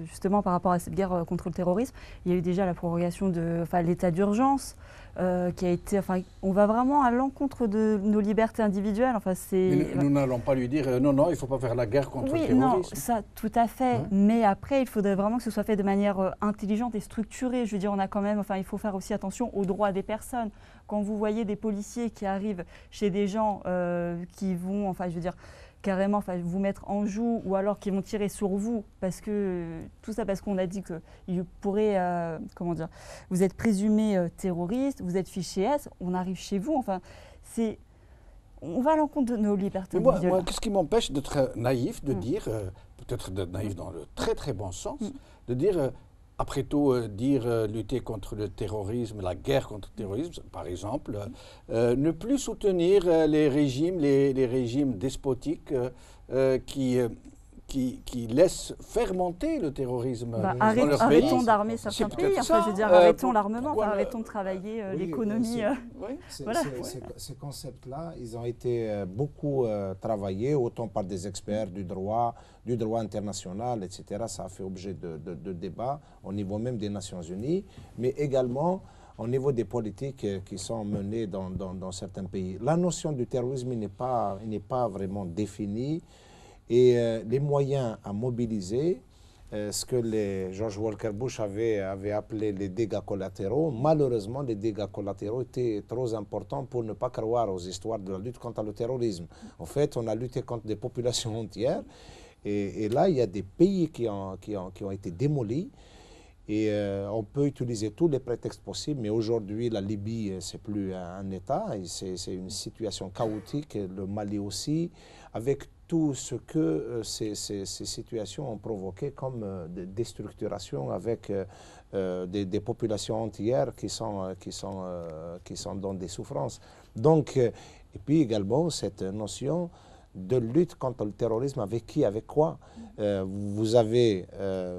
Justement, par rapport à cette guerre contre le terrorisme, il y a eu déjà la prorogation de l'état d'urgence qui a été... on va vraiment à l'encontre de nos libertés individuelles. Nous n'allons pas lui dire non, il ne faut pas faire la guerre contre le terrorisme. Non, ça, tout à fait. Mais après, il faudrait vraiment que ce soit fait de manière intelligente et structurée. Je veux dire, on a quand même, il faut faire aussi attention aux droits des personnes. Quand vous voyez des policiers qui arrivent chez des gens qui vont, carrément vous mettre en joue, ou alors qui vont tirer sur vous, parce qu'on a dit qu'il pourrait, vous êtes présumé terroriste, vous êtes fiché S, on arrive chez vous, on va à l'encontre de nos libertés individuelles. Moi, qu'est-ce qui m'empêche d'être naïf, de dire, peut-être d'être naïf dans le très très bon sens, de dire, après tout, lutter contre le terrorisme, la guerre contre le terrorisme, par exemple, ne plus soutenir les régimes despotiques qui qui laissent fermenter le terrorisme dans leur pays. Arrêtons d'armer certains pays, enfin, je veux dire, arrêtons l'armement, enfin, arrêtons de travailler l'économie. Voilà. Ces concepts-là, ils ont été beaucoup travaillés, autant par des experts du droit international, etc. Ça a fait objet de débats au niveau même des Nations Unies, mais également au niveau des politiques qui sont menées dans certains pays. La notion du terrorisme n'est pas vraiment définie et les moyens à mobiliser, ce que George Walker Bush avait appelé les dégâts collatéraux, malheureusement les dégâts collatéraux étaient trop importants pour ne pas croire aux histoires de la lutte contre le terrorisme. En fait, on a lutté contre des populations entières et là, il y a des pays qui ont été démolis. Et on peut utiliser tous les prétextes possibles, mais aujourd'hui, la Libye, c'est plus un État, c'est une situation chaotique, le Mali aussi, avec tout ce que ces situations ont provoqué comme déstructuration avec des populations entières qui sont dans des souffrances. Donc, et puis également, cette notion de lutte contre le terrorisme, avec qui, avec quoi? Vous avez,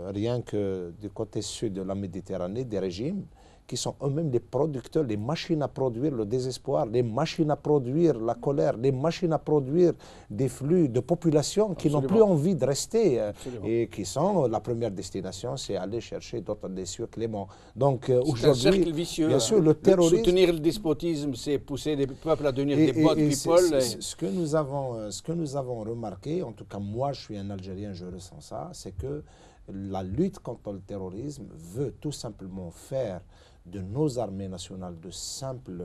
rien que du côté sud de la Méditerranée, des régimes qui sont eux-mêmes les producteurs, les machines à produire le désespoir, les machines à produire la colère, les machines à produire des flux de population qui n'ont plus envie de rester et qui sont, la première destination, c'est aller chercher d'autres des cieux cléments. Donc aujourd'hui, c'est un cercle vicieux, bien sûr, le terrorisme... Soutenir le despotisme, c'est pousser les peuples à devenir des bot people. Ce que nous avons remarqué, en tout cas moi je suis un Algérien, je ressens ça, c'est que la lutte contre le terrorisme veut tout simplement faire de nos armées nationales de simples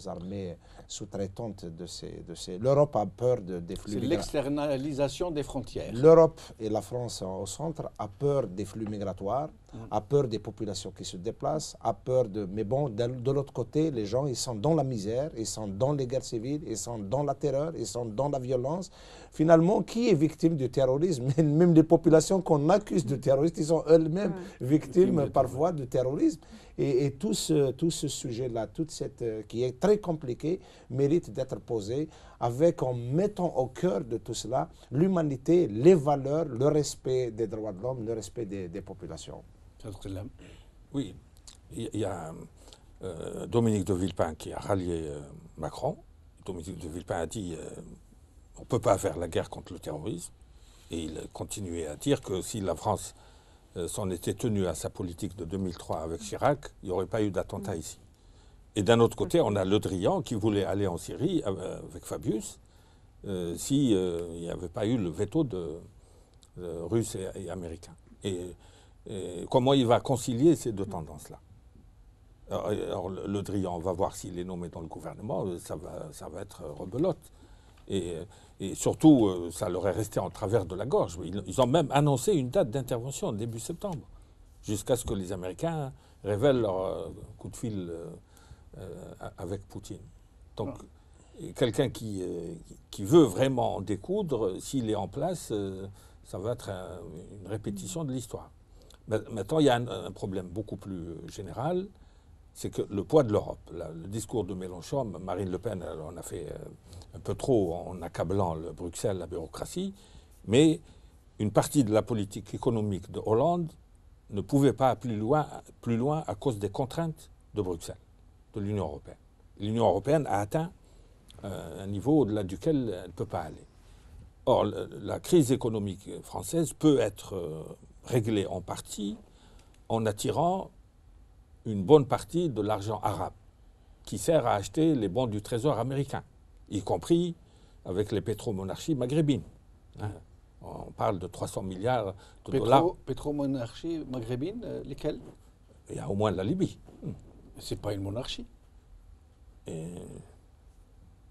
armées sous-traitantes de ces... L'Europe a peur des flux migratoires. C'est l'externalisation des frontières. L'Europe et la France au centre a peur des flux migratoires, a peur des populations qui se déplacent, a peur de... Mais bon, de l'autre côté, les gens, ils sont dans la misère, ils sont dans les guerres civiles, ils sont dans la terreur, ils sont dans la violence. Finalement, qui est victime du terrorisme? Même les populations qu'on accuse de terroristes, ils sont elles-mêmes victimes parfois du terrorisme. Et tout ce sujet-là, toute cette qui est très compliqué, mérite d'être posé en mettant au cœur de tout cela l'humanité, les valeurs, le respect des droits de l'homme, le respect des populations. Oui, il y a Dominique de Villepin qui a rallié Macron. Dominique de Villepin a dit on ne peut pas faire la guerre contre le terrorisme. Et il continuait à dire que si la France s'en était tenue à sa politique de 2003 avec Chirac, il n'y aurait pas eu d'attentat ici. Et d'un autre côté, on a Le Drian qui voulait aller en Syrie avec Fabius s'il n'y avait pas eu le veto russe et américain. Et comment il va concilier ces deux tendances-là? Alors, Le Drian, on va voir s'il est nommé dans le gouvernement, ça va être rebelote. Et surtout, ça leur est resté en travers de la gorge. Ils ont même annoncé une date d'intervention début septembre, jusqu'à ce que les Américains révèlent leur coup de fil avec Poutine. Donc, quelqu'un qui veut vraiment en découdre, s'il est en place, ça va être une répétition de l'histoire. Maintenant, il y a un problème beaucoup plus général, c'est que le poids de l'Europe. Le discours de Mélenchon, Marine Le Pen, elle en a fait un peu trop en accablant Bruxelles, la bureaucratie, mais une partie de la politique économique de Hollande ne pouvait pas aller plus loin à cause des contraintes de Bruxelles, de l'Union européenne. L'Union européenne a atteint un niveau au-delà duquel elle ne peut pas aller. Or, la crise économique française peut être réglée en partie en attirant une bonne partie de l'argent arabe qui sert à acheter les bons du Trésor américain, y compris avec les pétromonarchies maghrébines. On parle de 300 milliards de dollars. Pétromonarchies maghrébines, lesquelles? Il y a au moins la Libye. C'est pas une monarchie.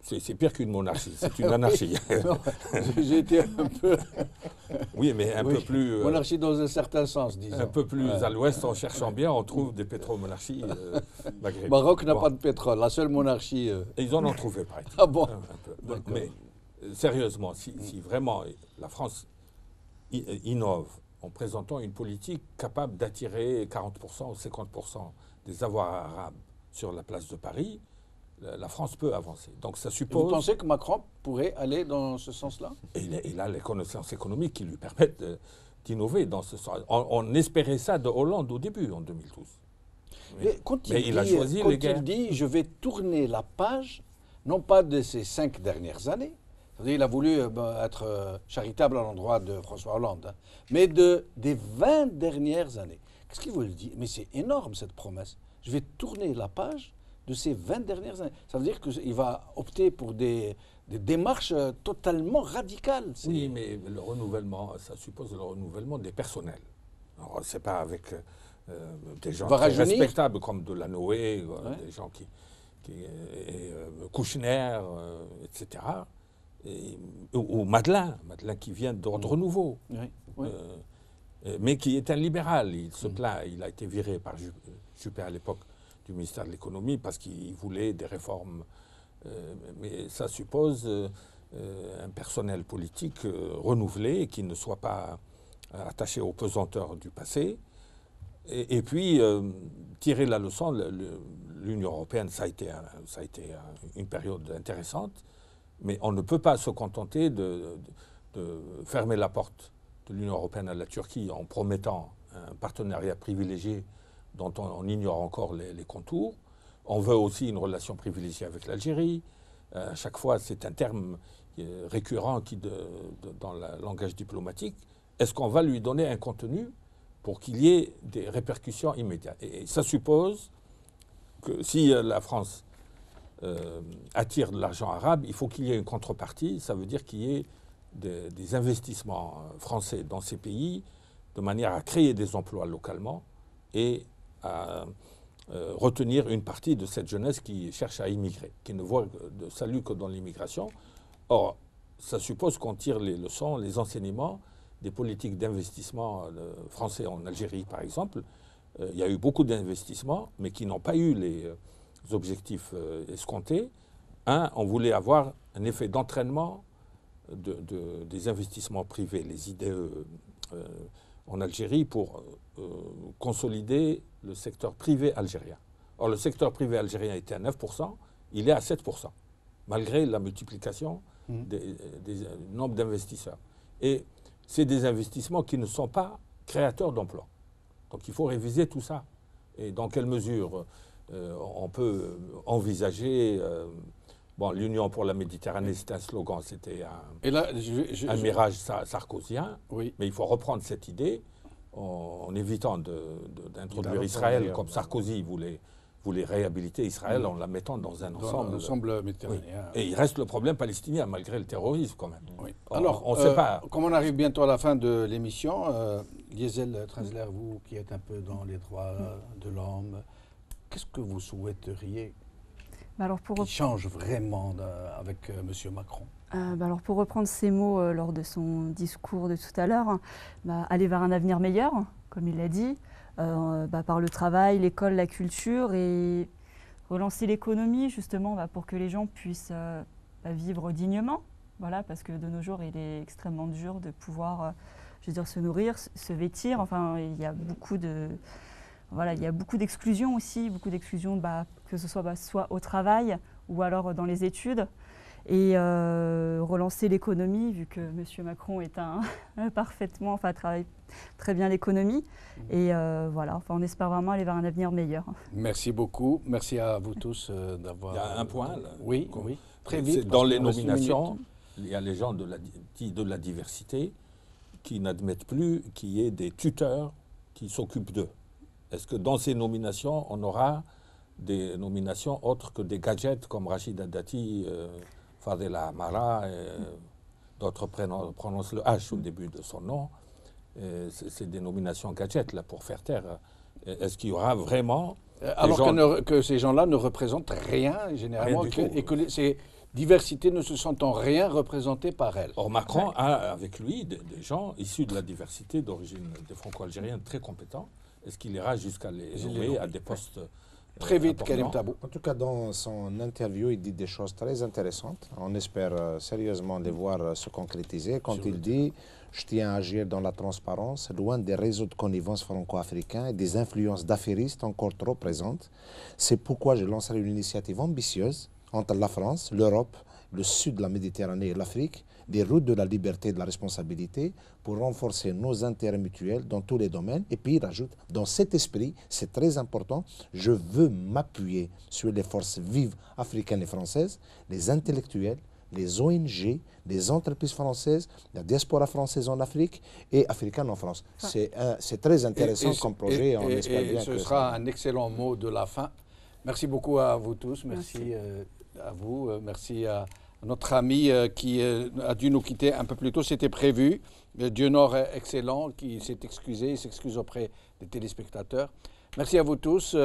C'est pire qu'une monarchie, c'est une anarchie. J'ai été un peu... Oui, mais un peu plus... monarchie dans un certain sens, disons. Un peu plus à l'ouest, en cherchant bien, on trouve des pétromonarchies maghrébines. Maroc n'a pas de pétrole, la seule monarchie... Et ils en ont trouvé, par exemple. Ah bon? Mais sérieusement, si vraiment la France innove en présentant une politique capable d'attirer 40% ou 50% des avoirs arabes sur la place de Paris, la France peut avancer. Donc ça Et suppose... vous pensez que Macron pourrait aller dans ce sens-là? Il a les connaissances économiques qui lui permettent d'innover dans ce sens. On espérait ça de Hollande au début, en 2012. Mais quand il a choisi les guerres. Il dit « je vais tourner la page », non pas de ces 5 dernières années, c'est-à-dire il a voulu être charitable à l'endroit de François Hollande, hein, mais des 20 dernières années. Qu'est-ce qu'il veut dire? Mais c'est énorme cette promesse. Je vais tourner la page de ces 20 dernières années. Ça veut dire qu'il va opter pour des démarches totalement radicales. Oui, mais le renouvellement, ça suppose le renouvellement des personnels. Alors, c'est pas avec des gens très respectables comme Delanoë, des gens Kouchner, etc. Ou Madeleine qui vient d'ordre nouveau, mais qui est un libéral. Il se plaint, il a été viré par Juppé à l'époque du ministère de l'économie parce qu'il voulait des réformes. Mais ça suppose un personnel politique renouvelé qui ne soit pas attaché aux pesanteurs du passé. Et puis, tirer la leçon, l'Union européenne, ça a été une période intéressante, mais on ne peut pas se contenter de fermer la porte de l'Union européenne à la Turquie en promettant un partenariat privilégié dont on ignore encore les contours. On veut aussi une relation privilégiée avec l'Algérie. À chaque fois, c'est un terme récurrent dans le langage diplomatique. Est-ce qu'on va lui donner un contenu pour qu'il y ait des répercussions immédiates? Et ça suppose que si la France attire de l'argent arabe, il faut qu'il y ait une contrepartie. Ça veut dire qu'il y ait des investissements français dans ces pays de manière à créer des emplois localement et à retenir une partie de cette jeunesse qui cherche à immigrer, qui ne voit de salut que dans l'immigration. Or, ça suppose qu'on tire les leçons, les enseignements des politiques d'investissement français en Algérie, par exemple. Il y a eu beaucoup d'investissements, mais qui n'ont pas eu les objectifs escomptés. On voulait avoir un effet d'entraînement des investissements privés, les IDE en Algérie, pour consolider le secteur privé algérien. Or, le secteur privé algérien était à 9%, il est à 7%, malgré la multiplication des nombres d'investisseurs. Et c'est des investissements qui ne sont pas créateurs d'emplois. Donc il faut réviser tout ça. Et dans quelle mesure on peut envisager... l'Union pour la Méditerranée, c'est un slogan, c'était un mirage sarkozien, oui. Mais il faut reprendre cette idée en évitant d'introduire Israël comme Sarkozy voulait réhabiliter Israël en la mettant dans un ensemble méditerranéen. Oui. Et il reste le problème palestinien, malgré le terrorisme quand même. Oui. Alors, on sait pas. Comme on arrive bientôt à la fin de l'émission, Liesl Transler, vous qui êtes un peu dans les droits de l'homme, qu'est-ce que vous souhaiteriez qui change vraiment avec M. Macron? Alors pour reprendre ses mots lors de son discours de tout à l'heure, aller vers un avenir meilleur, comme il l'a dit, par le travail, l'école, la culture, et relancer l'économie justement pour que les gens puissent vivre dignement. Voilà, parce que de nos jours, il est extrêmement dur de pouvoir se nourrir, se vêtir. Enfin, il y a beaucoup de... Voilà, il y a beaucoup d'exclusions aussi, que ce soit au travail ou alors dans les études. Et relancer l'économie, vu que M. Macron est travaille très bien l'économie. Et voilà, on espère vraiment aller vers un avenir meilleur. Merci beaucoup. Merci à vous tous d'avoir... Il y a un point, là. Oui, très vite. Dans les nominations, il y a les gens de la diversité qui n'admettent plus qu'il y ait des tuteurs qui s'occupent d'eux. Est-ce que dans ces nominations, on aura des nominations autres que des gadgets comme Rachida Dati, Fadela Amara, d'autres prononcent le H au début de son nom. C'est des nominations gadgets là, pour faire taire. Est-ce qu'il y aura vraiment... Alors que ces gens-là ne représentent rien, généralement, rien et que ces diversités ne se sentent en rien représentées par elles. Or, Macron a avec lui des gens issus de la diversité, d'origine des Franco-Algériens très compétents. Est-ce qu'il ira jusqu'à les nommer à des postes Très vite, Karim Tabou. En tout cas, dans son interview, il dit des choses très intéressantes. On espère sérieusement les voir se concrétiser. Quand il dit « Je tiens à agir dans la transparence, loin des réseaux de connivence franco-africains et des influences d'affairistes encore trop présentes. C'est pourquoi je lancerai une initiative ambitieuse entre la France, l'Europe, le sud de la Méditerranée et l'Afrique, des routes de la liberté et de la responsabilité pour renforcer nos intérêts mutuels dans tous les domaines. » Et puis il rajoute, dans cet esprit, c'est très important, je veux m'appuyer sur les forces vives africaines et françaises, les intellectuels, les ONG, les entreprises françaises, la diaspora française en Afrique et africaine en France. C'est très intéressant comme projet. On espère bien ce sera un excellent mot de la fin. Merci beaucoup à vous tous. Merci à vous. Merci à notre ami qui a dû nous quitter un peu plus tôt. C'était prévu. Dieu Nord est excellent, qui s'est excusé. Il s'excuse auprès des téléspectateurs. Merci à vous tous.